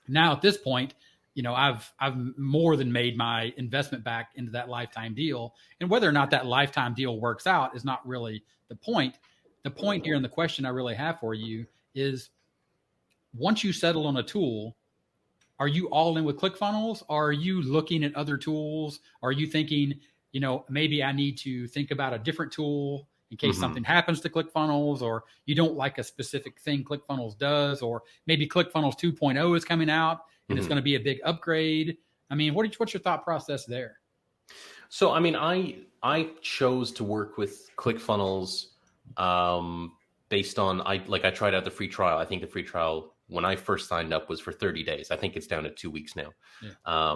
S1: now at this point, you know, I've more than made my investment back into that lifetime deal. And whether or not that lifetime deal works out is not really the point. The point here, and the question I really have for you is, once you settle on a tool, are you all in with ClickFunnels? Are you looking at other tools? Are you thinking, you know, maybe I need to think about a different tool in case something happens to ClickFunnels, or you don't like a specific thing ClickFunnels does, or maybe ClickFunnels 2.0 is coming out and it's going to be a big upgrade? I mean, what's your thought process there?
S3: So, I mean, I chose to work with ClickFunnels based on, I tried out the free trial. I think the free trial, when I first signed up, was for 30 days. I think it's down to 2 weeks now. Yeah.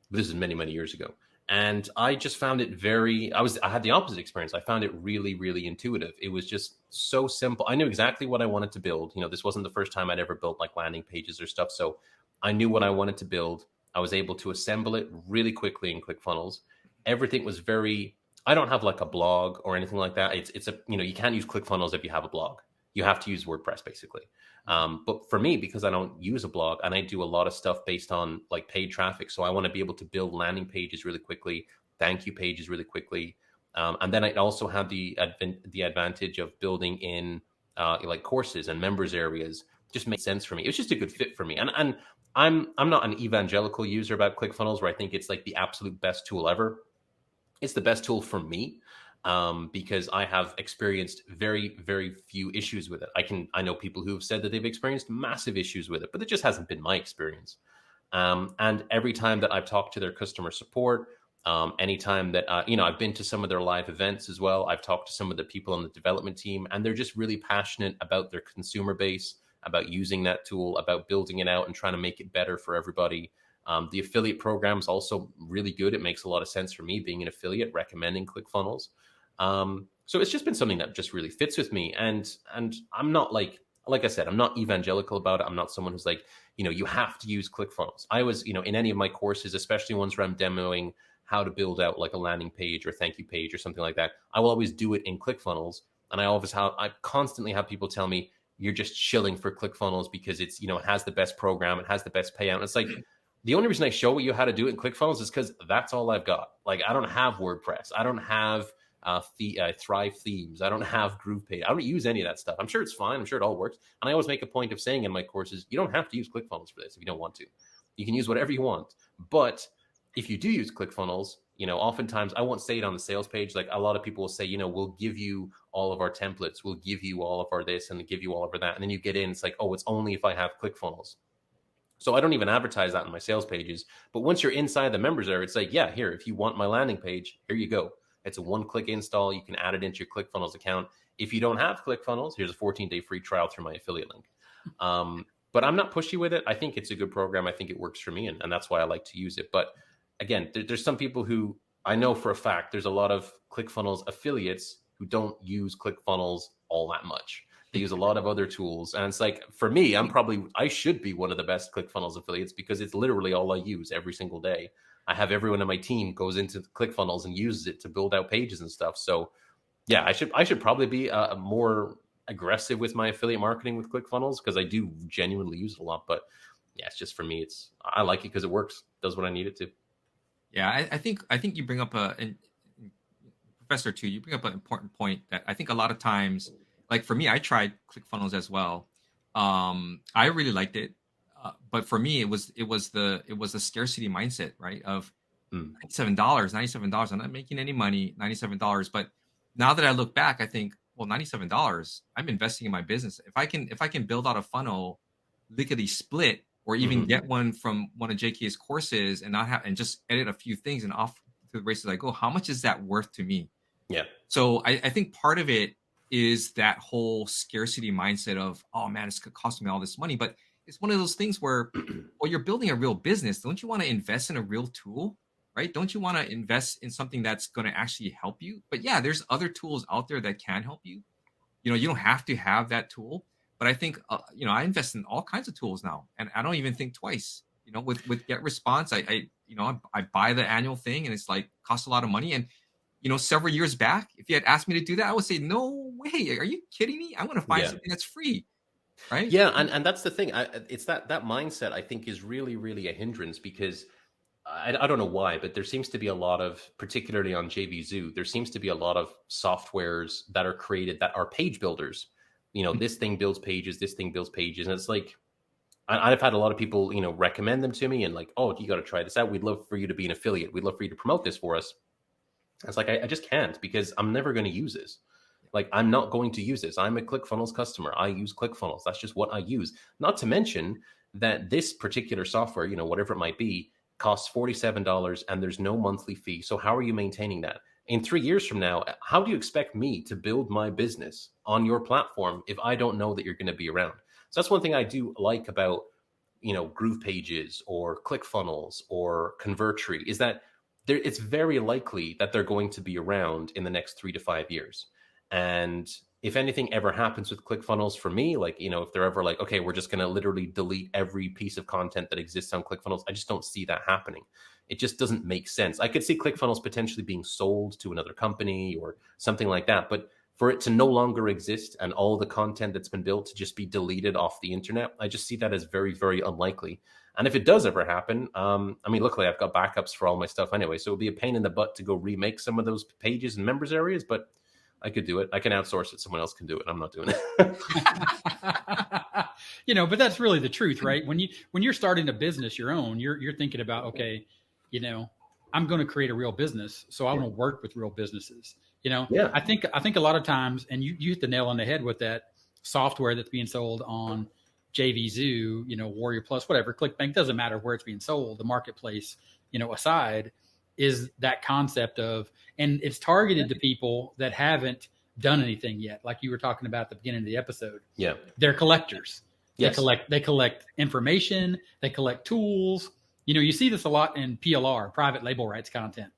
S3: This is many, many years ago. And I just found it I had the opposite experience. I found it really, really intuitive. It was just so simple. I knew exactly what I wanted to build. You know, this wasn't the first time I'd ever built like landing pages or stuff. So I knew what I wanted to build. I was able to assemble it really quickly in ClickFunnels. Everything was I don't have like a blog or anything like that. It's you know, you can't use ClickFunnels if you have a blog. You have to use WordPress basically. But for me, because I don't use a blog and I do a lot of stuff based on like paid traffic, so I want to be able to build landing pages really quickly, thank you pages really quickly. And then I also have the advantage of building in like courses and members areas. Just made sense for me. It was just a good fit for me. And I'm not an evangelical user about ClickFunnels where I think it's like the absolute best tool ever. It's the best tool for me. Because I have experienced very, very few issues with it. I know people who have said that they've experienced massive issues with it, but it just hasn't been my experience. And every time that I've talked to their customer support, anytime that, you know, I've been to some of their live events as well, I've talked to some of the people on the development team, and they're just really passionate about their consumer base, about using that tool, about building it out and trying to make it better for everybody. The affiliate program is also really good. It makes a lot of sense for me being an affiliate, recommending ClickFunnels. So it's just been something that just really fits with me. And I'm not like I said, I'm not evangelical about it. I'm not someone who's like, you know, you have to use ClickFunnels. I was, you know, in any of my courses, especially ones where I'm demoing how to build out like a landing page or thank you page or something like that, I will always do it in ClickFunnels. And I constantly have people tell me, you're just shilling for ClickFunnels because it's, it has the best program, it has the best payout. And it's like, the only reason I show you how to do it in ClickFunnels is because that's all I've got. Like, I don't have WordPress. I don't have Thrive themes. I don't have GroovePage. I don't use any of that stuff. I'm sure it's fine. I'm sure it all works. And I always make a point of saying in my courses, you don't have to use ClickFunnels for this if you don't want to. You can use whatever you want. But if you do use ClickFunnels, oftentimes I won't say it on the sales page. Like, a lot of people will say, we'll give you all of our templates. We'll give you all of our this and give you all of our that. And then you get in, it's like, oh, it's only if I have ClickFunnels. So I don't even advertise that in my sales pages. But once you're inside the members area, it's like, yeah, here, if you want my landing page, here you go. It's a one-click install. You can add it into your ClickFunnels account. If you don't have ClickFunnels, here's a 14-day free trial through my affiliate link. But I'm not pushy with it. I think it's a good program. I think it works for me, and that's why I like to use it. But again, there's some people who I know for a fact there's a lot of ClickFunnels affiliates who don't use ClickFunnels all that much. They use a lot of other tools. And it's like, for me, I should be one of the best ClickFunnels affiliates because it's literally all I use every single day. I have everyone on my team goes into ClickFunnels and uses it to build out pages and stuff. So yeah, I should probably be more aggressive with my affiliate marketing with ClickFunnels because I do genuinely use it a lot. But yeah, it's just, for me, I like it because it works, does what I need it to.
S2: Yeah, I think you bring up Professor too, you bring up an important point that I think a lot of times, like for me, I tried ClickFunnels as well. I really liked it. But for me, it was the scarcity mindset, right? Of $97. I'm not making any money, $97. But now that I look back, I think, well, $97, I'm investing in my business. If I can build out a funnel, lickety split, or even get one from one of JayKay's courses and and just edit a few things and off to the races I go, how much is that worth to me?
S3: Yeah.
S2: So I think part of it is that whole scarcity mindset of, oh man, it's costing me all this money. But it's one of those things where, well, you're building a real business. Don't you want to invest in a real tool, right? Don't you want to invest in something that's going to actually help you? But yeah, there's other tools out there that can help you. You don't have to have that tool. But I think, I invest in all kinds of tools now, and I don't even think twice. With Get Response, I buy the annual thing, and it's like costs a lot of money. And several years back, if you had asked me to do that, I would say, no way. Are you kidding me? I want to find something that's free. Right.
S3: Yeah. And that's the thing. It's that mindset, I think, is really, really a hindrance because I don't know why, but there seems to be a lot of, particularly on JVZoo, there seems to be a lot of softwares that are created that are page builders. This thing builds pages, this thing builds pages. And it's like, I've had a lot of people, recommend them to me and like, oh, you got to try this out. We'd love for you to be an affiliate. We'd love for you to promote this for us. It's like, I just can't because I'm never going to use this. Like, I'm not going to use this. I'm a ClickFunnels customer. I use ClickFunnels. That's just what I use. Not to mention that this particular software, whatever it might be, costs $47 and there's no monthly fee. So how are you maintaining that? In 3 years from now, how do you expect me to build my business on your platform if I don't know that you're going to be around? So that's one thing I do like about, GroovePages or ClickFunnels or Convertri is that it's very likely that they're going to be around in the next 3 to 5 years. And if anything ever happens with ClickFunnels for me, like, if they're ever like, okay, we're just going to literally delete every piece of content that exists on ClickFunnels, I just don't see that happening. It just doesn't make sense. I could see ClickFunnels potentially being sold to another company or something like that. But for it to no longer exist and all the content that's been built to just be deleted off the internet, I just see that as very, very unlikely. And if it does ever happen, luckily I've got backups for all my stuff anyway. So it'll be a pain in the butt to go remake some of those pages and members areas, but I could do it. I can outsource it. Someone else can do it. I'm not doing it.
S1: But that's really the truth, right? When you're starting a business, your own, you're thinking about, okay, I'm going to create a real business. So I want to work with real businesses.
S3: Yeah.
S1: I think a lot of times, and you hit the nail on the head with that software that's being sold on JVZoo, Warrior Plus, whatever, ClickBank, doesn't matter where it's being sold, the marketplace, aside, is that concept of, and it's targeted to people that haven't done anything yet. Like you were talking about at the beginning of the episode. Yeah. They're collectors. Yes. They collect information. They collect tools. You see this a lot in PLR, private label rights content.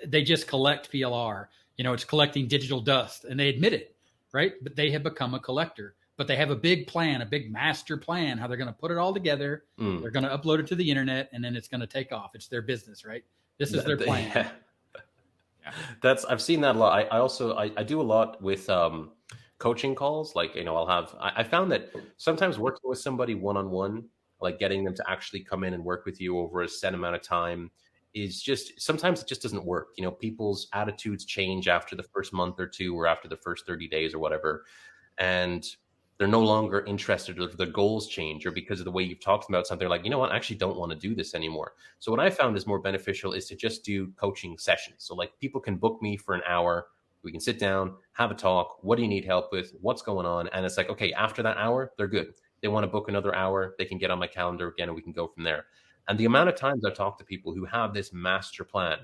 S1: They just collect PLR. It's collecting digital dust, and they admit it, right? But they have become a collector. But they have a big plan, a big master plan, how they're going to put it all together. They're going to upload it to the internet, and then it's going to take off. It's their business, right? This is their plan.
S3: Yeah. I've seen that a lot. I also I do a lot with coaching calls. Like, I found that sometimes working with somebody one-on-one, like getting them to actually come in and work with you over a set amount of time is just, sometimes it just doesn't work. People's attitudes change after the first month or two, or after the first 30 days or whatever. And they're no longer interested, or the goals change, or because of the way you've talked about something, like, what, I actually don't want to do this anymore. So what I found is more beneficial is to just do coaching sessions. So like, people can book me for an hour. We can sit down, have a talk. What do you need help with? What's going on? And it's like, okay, after that hour, they're good. They want to book another hour, they can get on my calendar again, and we can go from there. And the amount of times I've talked to people who have this master plan,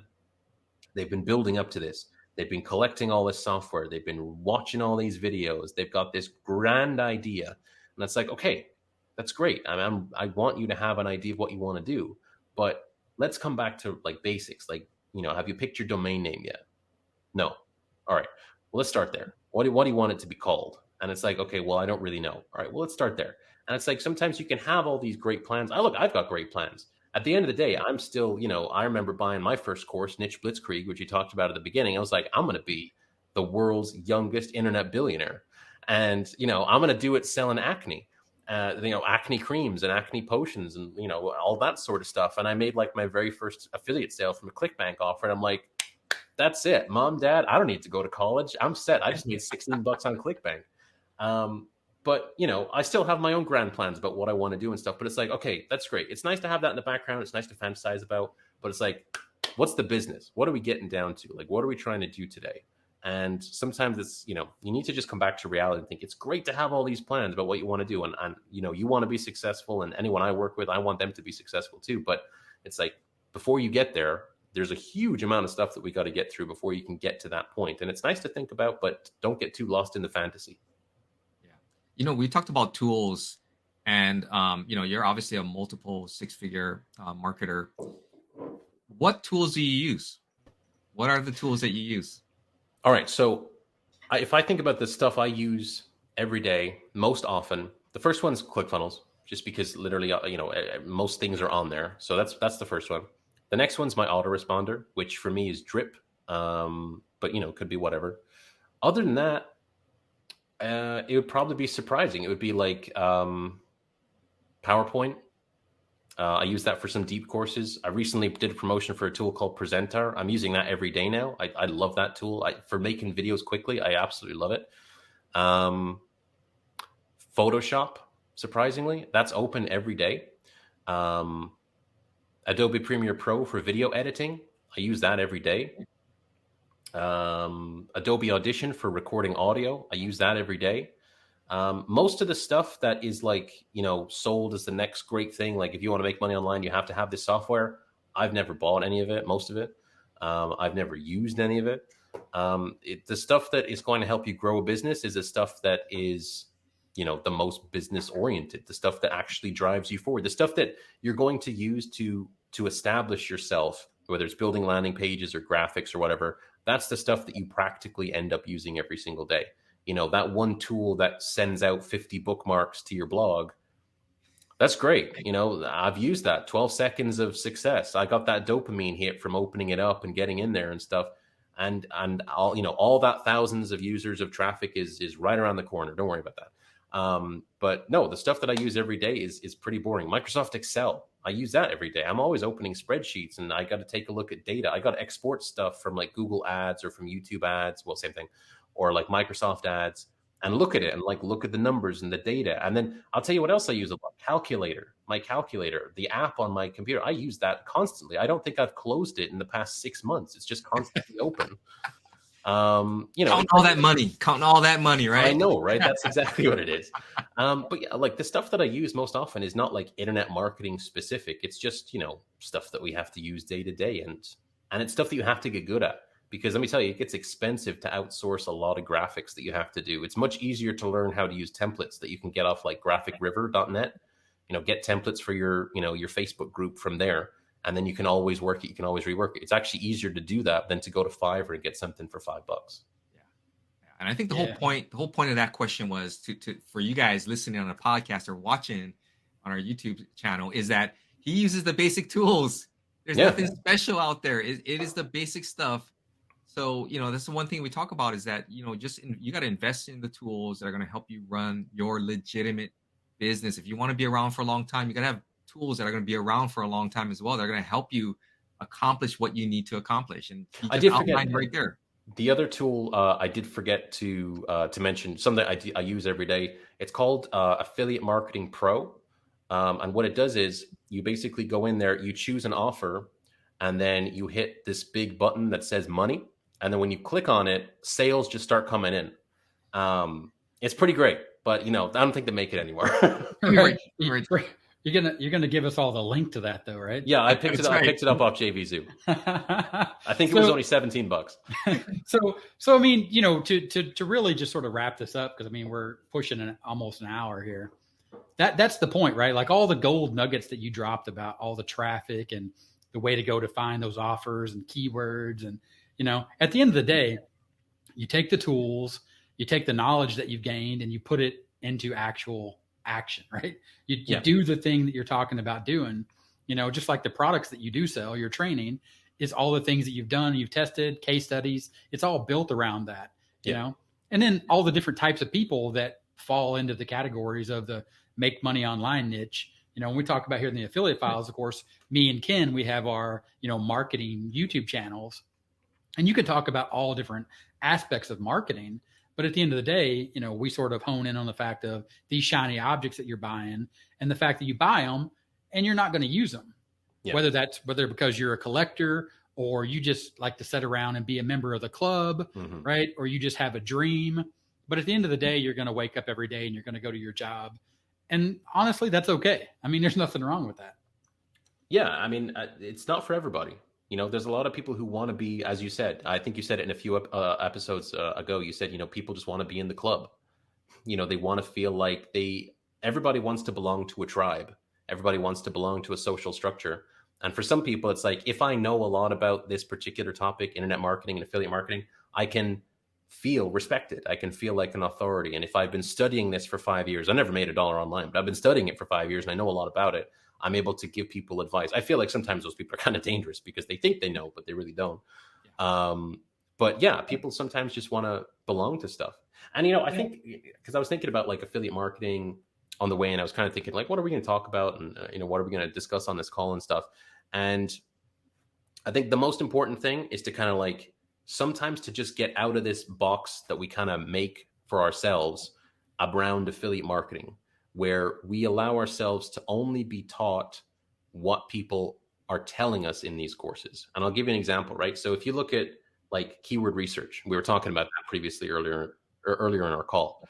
S3: they've been building up to this. They've been collecting all this software. They've been watching all these videos. They've got this grand idea. And it's like, okay, that's great. I want you to have an idea of what you want to do. But let's come back to like basics. Like, have you picked your domain name yet? No. All right. Well, let's start there. What do you want it to be called? And it's like, okay, well, I don't really know. All right. Well, let's start there. And it's like, sometimes you can have all these great plans. I've got great plans. At the end of the day, I'm still, I remember buying my first course, Niche Blitzkrieg, which you talked about at the beginning. I was like, I'm going to be the world's youngest internet billionaire. And, I'm going to do it selling acne, acne creams and acne potions and, all that sort of stuff. And I made like my very first affiliate sale from a ClickBank offer. And I'm like, that's it. Mom, Dad, I don't need to go to college. I'm set. I just need $16 on ClickBank. But, I still have my own grand plans about what I want to do and stuff. But it's like, okay, that's great. It's nice to have that in the background. It's nice to fantasize about. But it's like, what's the business? What are we getting down to? Like, what are we trying to do today? And sometimes it's, you need to just come back to reality and think it's great to have all these plans about what you want to do. And you want to be successful. And anyone I work with, I want them to be successful too. But it's like, before you get there, there's a huge amount of stuff that we got to get through before you can get to that point. And it's nice to think about, but don't get too lost in the fantasy.
S2: We talked about tools, and you're obviously a multiple six-figure marketer. What tools do you use? What are the tools that you use?
S3: All right. So if I think about the stuff I use every day, most often, the first one's ClickFunnels, just because literally, most things are on there. So that's the first one. The next one's my autoresponder, which for me is Drip, but could be whatever. Other than that, it would probably be surprising. It would be like PowerPoint. I use that for some deep courses. I recently did a promotion for a tool called Presenter. I'm using that every day now. I love that tool. For making videos quickly, I absolutely love it. Photoshop, surprisingly, that's open every day. Adobe Premiere Pro for video editing. I use that every day. Adobe Audition for recording audio. I use that every day. Most of the stuff that is like, sold as the next great thing, like if you want to make money online, you have to have this software. I've never bought any of it, most of it. I've never used any of it. The stuff that is going to help you grow a business is the stuff that is, the most business oriented, the stuff that actually drives you forward, the stuff that you're going to use to establish yourself, whether it's building landing pages or graphics or whatever. That's the stuff that you practically end up using every single day. That one tool that sends out 50 bookmarks to your blog, that's great. I've used that. 12 seconds of success. I got that dopamine hit from opening it up and getting in there and stuff. And all that thousands of users of traffic is right around the corner. Don't worry about that. But no, the stuff that I use every day is pretty boring. Microsoft Excel, I use that every day. I'm always opening spreadsheets and I got to take a look at data. I got to export stuff from like Google ads or from YouTube ads. Well, same thing. Or like Microsoft ads, and look at it and like look at the numbers and the data. And then I'll tell you what else I use a lot. Calculator, my calculator, the app on my computer. I use that constantly. I don't think I've closed it in the past 6 months. It's just constantly open.
S2: Counting all that money, right?
S3: I know, right? That's exactly what it is. But yeah, like the stuff that I use most often is not like internet marketing specific. It's just, stuff that we have to use day to day. And it's stuff that you have to get good at. Because let me tell you, it gets expensive to outsource a lot of graphics that you have to do. It's much easier to learn how to use templates that you can get off like graphicriver.net. Get templates for your Facebook group from there. And then you can always work it. You can always rework it. It's actually easier to do that than to go to Fiverr and get something for $5.
S2: Yeah. And I think the whole point of that question was to for you guys listening on a podcast or watching on our YouTube channel is that he uses the basic tools. There's
S3: Yeah.
S2: nothing special out there. It is the basic stuff. So, that's the one thing we talk about is that, you got to invest in the tools that are going to help you run your legitimate business. If you want to be around for a long time, you got to have tools that are going to be around for a long time as well. They're going to help you accomplish what you need to accomplish. And you
S3: I
S2: just
S3: did forget
S2: outlined right there.
S3: the other tool. I did forget to mention something I use every day. It's called Affiliate Marketing Pro, and what it does is you basically go in there, you choose an offer, and then you hit this big button that says money, and then when you click on it, sales just start coming in. It's pretty great, but I don't think they make it anymore.
S1: Right.
S2: Right.
S1: You're gonna give us all the link to that though, right?
S3: Yeah, I picked it
S2: That's
S3: up.
S2: right.
S3: I picked it up off JVZoo. I think it was only $17.
S1: So I mean, to really just sort of wrap this up, because I mean we're pushing almost an hour here. That's the point, right? Like all the gold nuggets that you dropped about all the traffic and the way to go to find those offers and keywords, and at the end of the day, you take the tools, you take the knowledge that you've gained, and you put it into actual action, right? You do the thing that you're talking about doing, just like the products that you do sell, your training is all the things that you've done, you've tested, case studies. It's all built around that, you know, and then all the different types of people that fall into the categories of the make money online niche. When we talk about here in the affiliate files, of course, me and Ken, we have our, marketing YouTube channels, and you can talk about all different aspects of marketing. But at the end of the day, we sort of hone in on the fact of these shiny objects that you're buying and the fact that you buy them and you're not going to use them, whether because you're a collector or you just like to sit around and be a member of the club, right? Or you just have a dream. But at the end of the day, you're going to wake up every day and you're going to go to your job. And honestly, that's okay. I mean, there's nothing wrong with that.
S3: Yeah. I mean, it's not for everybody. There's a lot of people who want to be, as you said, I think you said it in a few episodes ago, you said, people just want to be in the club. They want to feel like everybody wants to belong to a tribe. Everybody wants to belong to a social structure. And for some people, it's like, if I know a lot about this particular topic, internet marketing and affiliate marketing, I can feel respected. I can feel like an authority. And if I've been studying this for 5 years, I never made $1 online, but I've been studying it for 5 years and I know a lot about it. I'm able to give people advice. I feel like sometimes those people are kind of dangerous because they think they know, but they really don't. But yeah, people sometimes just want to belong to stuff. And, I think, because I was thinking about like affiliate marketing on the way, and I was kind of thinking like, what are we going to talk about? And, what are we going to discuss on this call and stuff? And I think the most important thing is to kind of like, sometimes to just get out of this box that we kind of make for ourselves around affiliate marketing, where we allow ourselves to only be taught what people are telling us in these courses. And I'll give you an example, right? So if you look at like keyword research, we were talking about that previously earlier in our call.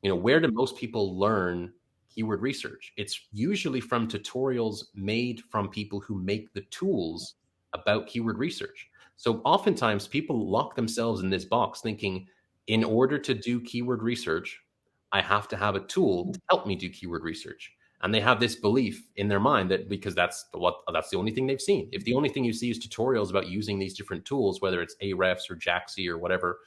S3: Where do most people learn keyword research? It's usually from tutorials made from people who make the tools about keyword research. So oftentimes people lock themselves in this box thinking, in order to do keyword research, I have to have a tool to help me do keyword research. And they have this belief in their mind that because that's the only thing they've seen. If the only thing you see is tutorials about using these different tools, whether it's Ahrefs or Jaxi or whatever,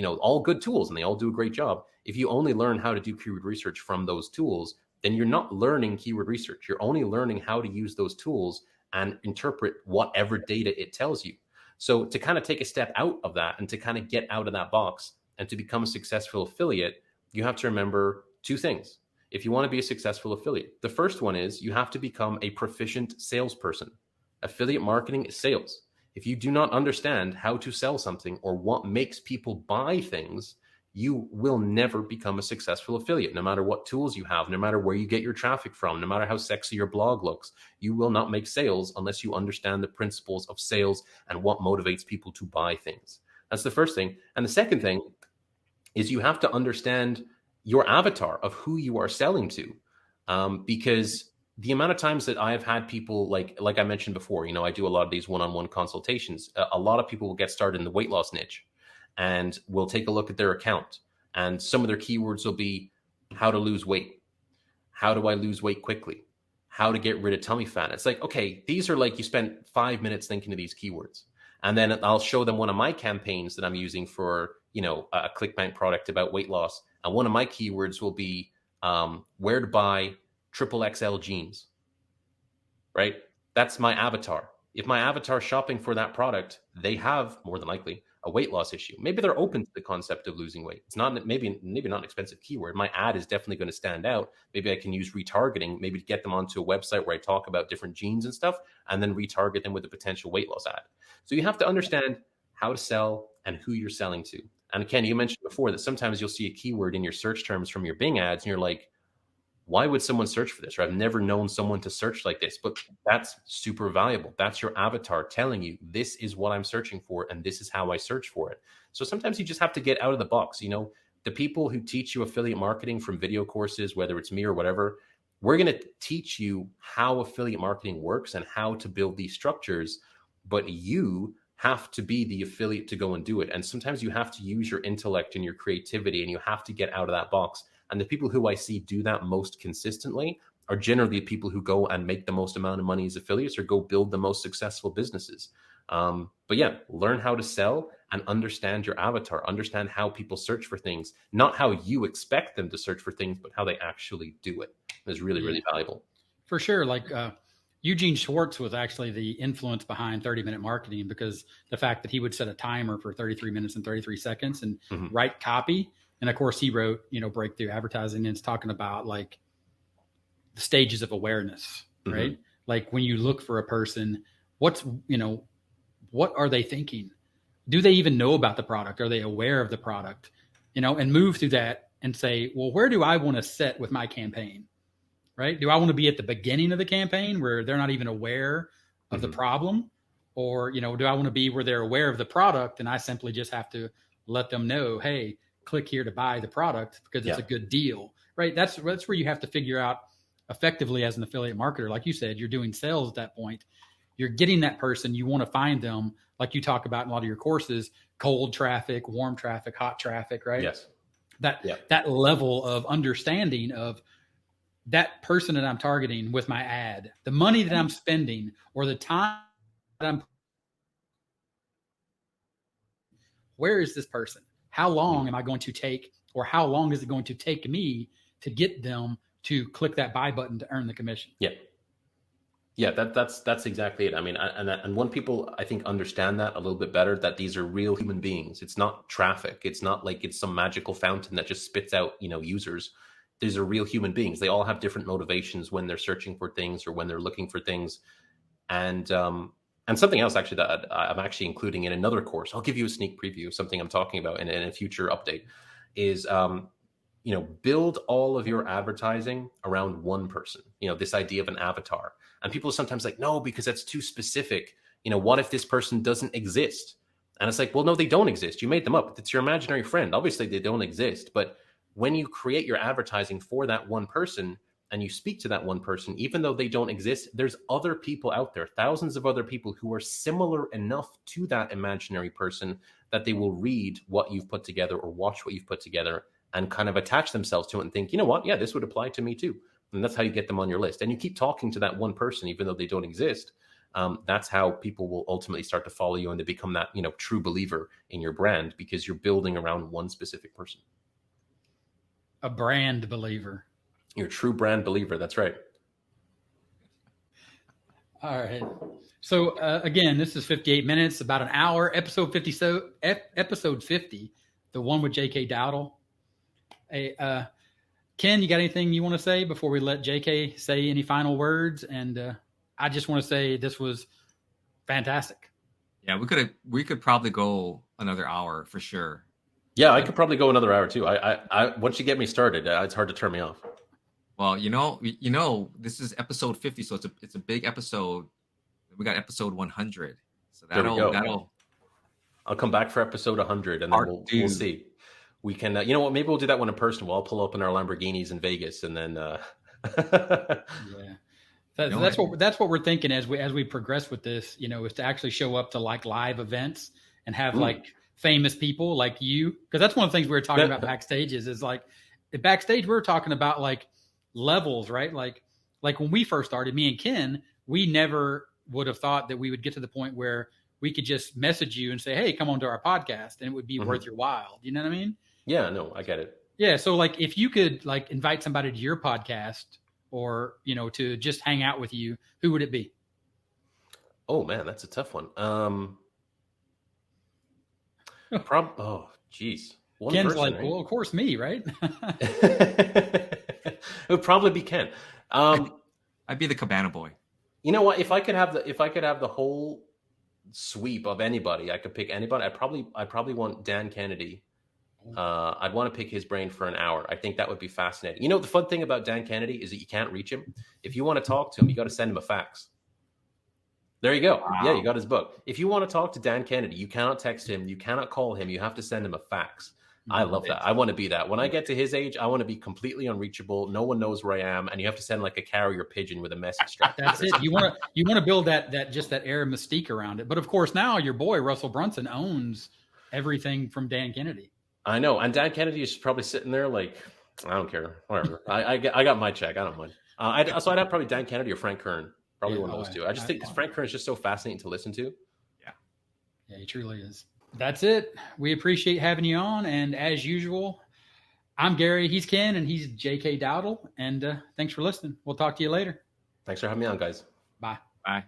S3: all good tools and they all do a great job. If you only learn how to do keyword research from those tools, then you're not learning keyword research. You're only learning how to use those tools and interpret whatever data it tells you. So to kind of take a step out of that and to kind of get out of that box and to become a successful affiliate, you have to remember two things. If you want to be a successful affiliate, the first one is you have to become a proficient salesperson. Affiliate marketing is sales. If you do not understand how to sell something or what makes people buy things, you will never become a successful affiliate. No matter what tools you have, no matter where you get your traffic from, no matter how sexy your blog looks, you will not make sales unless you understand the principles of sales and what motivates people to buy things. That's the first thing. And the second thing is you have to understand your avatar of who you are selling to. Because the amount of times that I have had people, like I mentioned before, I do a lot of these one-on-one consultations. A lot of people will get started in the weight loss niche and we'll take a look at their account. And some of their keywords will be how to lose weight. How do I lose weight quickly? How to get rid of tummy fat. It's like, okay, these are like you spent 5 minutes thinking of these keywords. And then I'll show them one of my campaigns that I'm using for, a ClickBank product about weight loss. And one of my keywords will be where to buy triple XL jeans, right? that's my avatar. If my avatar shopping for that product, they have more than likely a weight loss issue. Maybe they're open to the concept of losing weight. It's not maybe not an expensive keyword. My ad is definitely going to stand out. Maybe I can use retargeting, maybe to get them onto a website where I talk about different genes and stuff, and then retarget them with a potential weight loss ad. So you have to understand how to sell and who you're selling to. And Ken, you mentioned before that sometimes you'll see a keyword in your search terms from your Bing ads, and you're like, why would someone search for this? Or I've never known someone to search like this, but that's super valuable. That's your avatar telling you, this is what I'm searching for, and this is how I search for it. So sometimes you just have to get out of the box. You know, the people who teach you affiliate marketing from video courses, whether it's me or whatever, we're going to teach you how affiliate marketing works and how to build these structures, but you have to be the affiliate to go and do it. And sometimes you have to use your intellect and your creativity, and you have to get out of that box. And the people who I see do that most consistently are generally people who go and make the most amount of money as affiliates or go build the most successful businesses. But yeah, learn how to sell and understand your avatar, understand how people search for things, not how you expect them to search for things, but how they actually do it. Is really, really valuable.
S1: For sure. Like Eugene Schwartz was actually the influence behind 30-minute marketing, because the fact that he would set a timer for 33 minutes and 33 seconds and write copy. And of course he wrote, Breakthrough Advertising, and it's talking about like the stages of awareness, right? Like when you look for a person, what are they thinking? Do they even know about the product? Are they aware of the product? And move through that and say, well, where do I want to set with my campaign? Right? Do I want to be at the beginning of the campaign where they're not even aware of the problem? Or, do I want to be where they're aware of the product and I simply just have to let them know, hey, click here to buy the product because it's a good deal, right? That's where you have to figure out effectively as an affiliate marketer. Like you said, you're doing sales at that point. You're getting that person. You want to find them, like you talk about in a lot of your courses, cold traffic, warm traffic, hot traffic, right?
S3: Yes.
S1: That level of understanding of that person that I'm targeting with my ad, the money that I'm spending, or the time that where is this person? How long am I going to take, or how long is it going to take me to get them to click that buy button to earn the commission?
S3: Yeah, that's exactly it. I mean, and when people, I think, understand that a little bit better, that these are real human beings. It's not traffic. It's not like it's some magical fountain that just spits out, users. These are real human beings. They all have different motivations when they're searching for things or when they're looking for things. And something else actually that I'm actually including in another course, I'll give you a sneak preview of something I'm talking about in a future update, is build all of your advertising around one person. This idea of an avatar. And people are sometimes like, no, because that's too specific. What if this person doesn't exist? And it's like, well, no, they don't exist. You made them up. It's your imaginary friend. Obviously, they don't exist. But when you create your advertising for that one person and you speak to that one person, even though they don't exist, there's other people out there, thousands of other people who are similar enough to that imaginary person that they will read what you've put together or watch what you've put together and kind of attach themselves to it and think, you know what? Yeah, this would apply to me too. And that's how you get them on your list. And you keep talking to that one person, even though they don't exist. That's how people will ultimately start to follow you and they become that, true believer in your brand because you're building around one specific person.
S1: A brand believer.
S3: You're a true brand believer. That's right.
S1: All right. So again, this is 58 minutes, about an hour, episode 50. So episode 50, the one with JayKay Dowdall. Hey, Ken, you got anything you want to say before we let JayKay say any final words? And I just want to say this was fantastic.
S2: Yeah, we could probably go another hour for sure.
S3: Yeah, I could probably go another hour too. I once you get me started, it's hard to turn me off.
S2: Well, this is episode 50, so it's a big episode. We got episode 100, so that'll.
S3: I'll come back for episode 100, and then we'll see. We can, maybe we'll do that one in person. We'll all pull up in our Lamborghinis in Vegas, and then.
S1: Yeah, that's what we're thinking as we progress with this. Is to actually show up to like live events and have like famous people like you, because that's one of the things we were talking about backstage. Is like backstage we were talking about like levels, right? Like when we first started, me and Ken, we never would have thought that we would get to the point where we could just message you and say, hey, come on to our podcast, and it would be worth your while. You know what I mean?
S3: Yeah, no, I get it.
S1: Yeah. So like if you could like invite somebody to your podcast or, to just hang out with you, who would it be?
S3: Oh man, that's a tough one. Oh, geez. One
S1: Ken's
S3: person,
S1: like,
S3: right?
S1: well, of course, me, right?
S3: It would probably be Ken.
S2: I'd be the cabana boy.
S3: You know what? If I could have the whole sweep of anybody, I could pick anybody. I'd probably want Dan Kennedy. I'd want to pick his brain for an hour. I think that would be fascinating. You know, the fun thing about Dan Kennedy is that you can't reach him. If you want to talk to him, you got to send him a fax. There you go. Wow. Yeah, you got his book. If you want to talk to Dan Kennedy, you cannot text him. You cannot call him. You have to send him a fax. I love that. I want to be that. When I get to his age, I want to be completely unreachable. No one knows where I am, and you have to send like a carrier pigeon with a message strapped.
S1: That's it. You want to build that air of mystique around it. But of course, now your boy Russell Brunson owns everything from Dan Kennedy.
S3: I know, and Dan Kennedy is probably sitting there like, I don't care, whatever. I got my check. I don't mind. So I'd have probably Dan Kennedy or Frank Kern. Probably one of those two. I just think Frank Kern is just so fascinating to listen to.
S1: Yeah, he truly is. That's it. We appreciate having you on. And as usual, I'm Gary, he's Ken, and he's JayKay Dowdall. And thanks for listening. We'll talk to you later.
S3: Thanks for having me on, guys.
S1: Bye.
S2: Bye.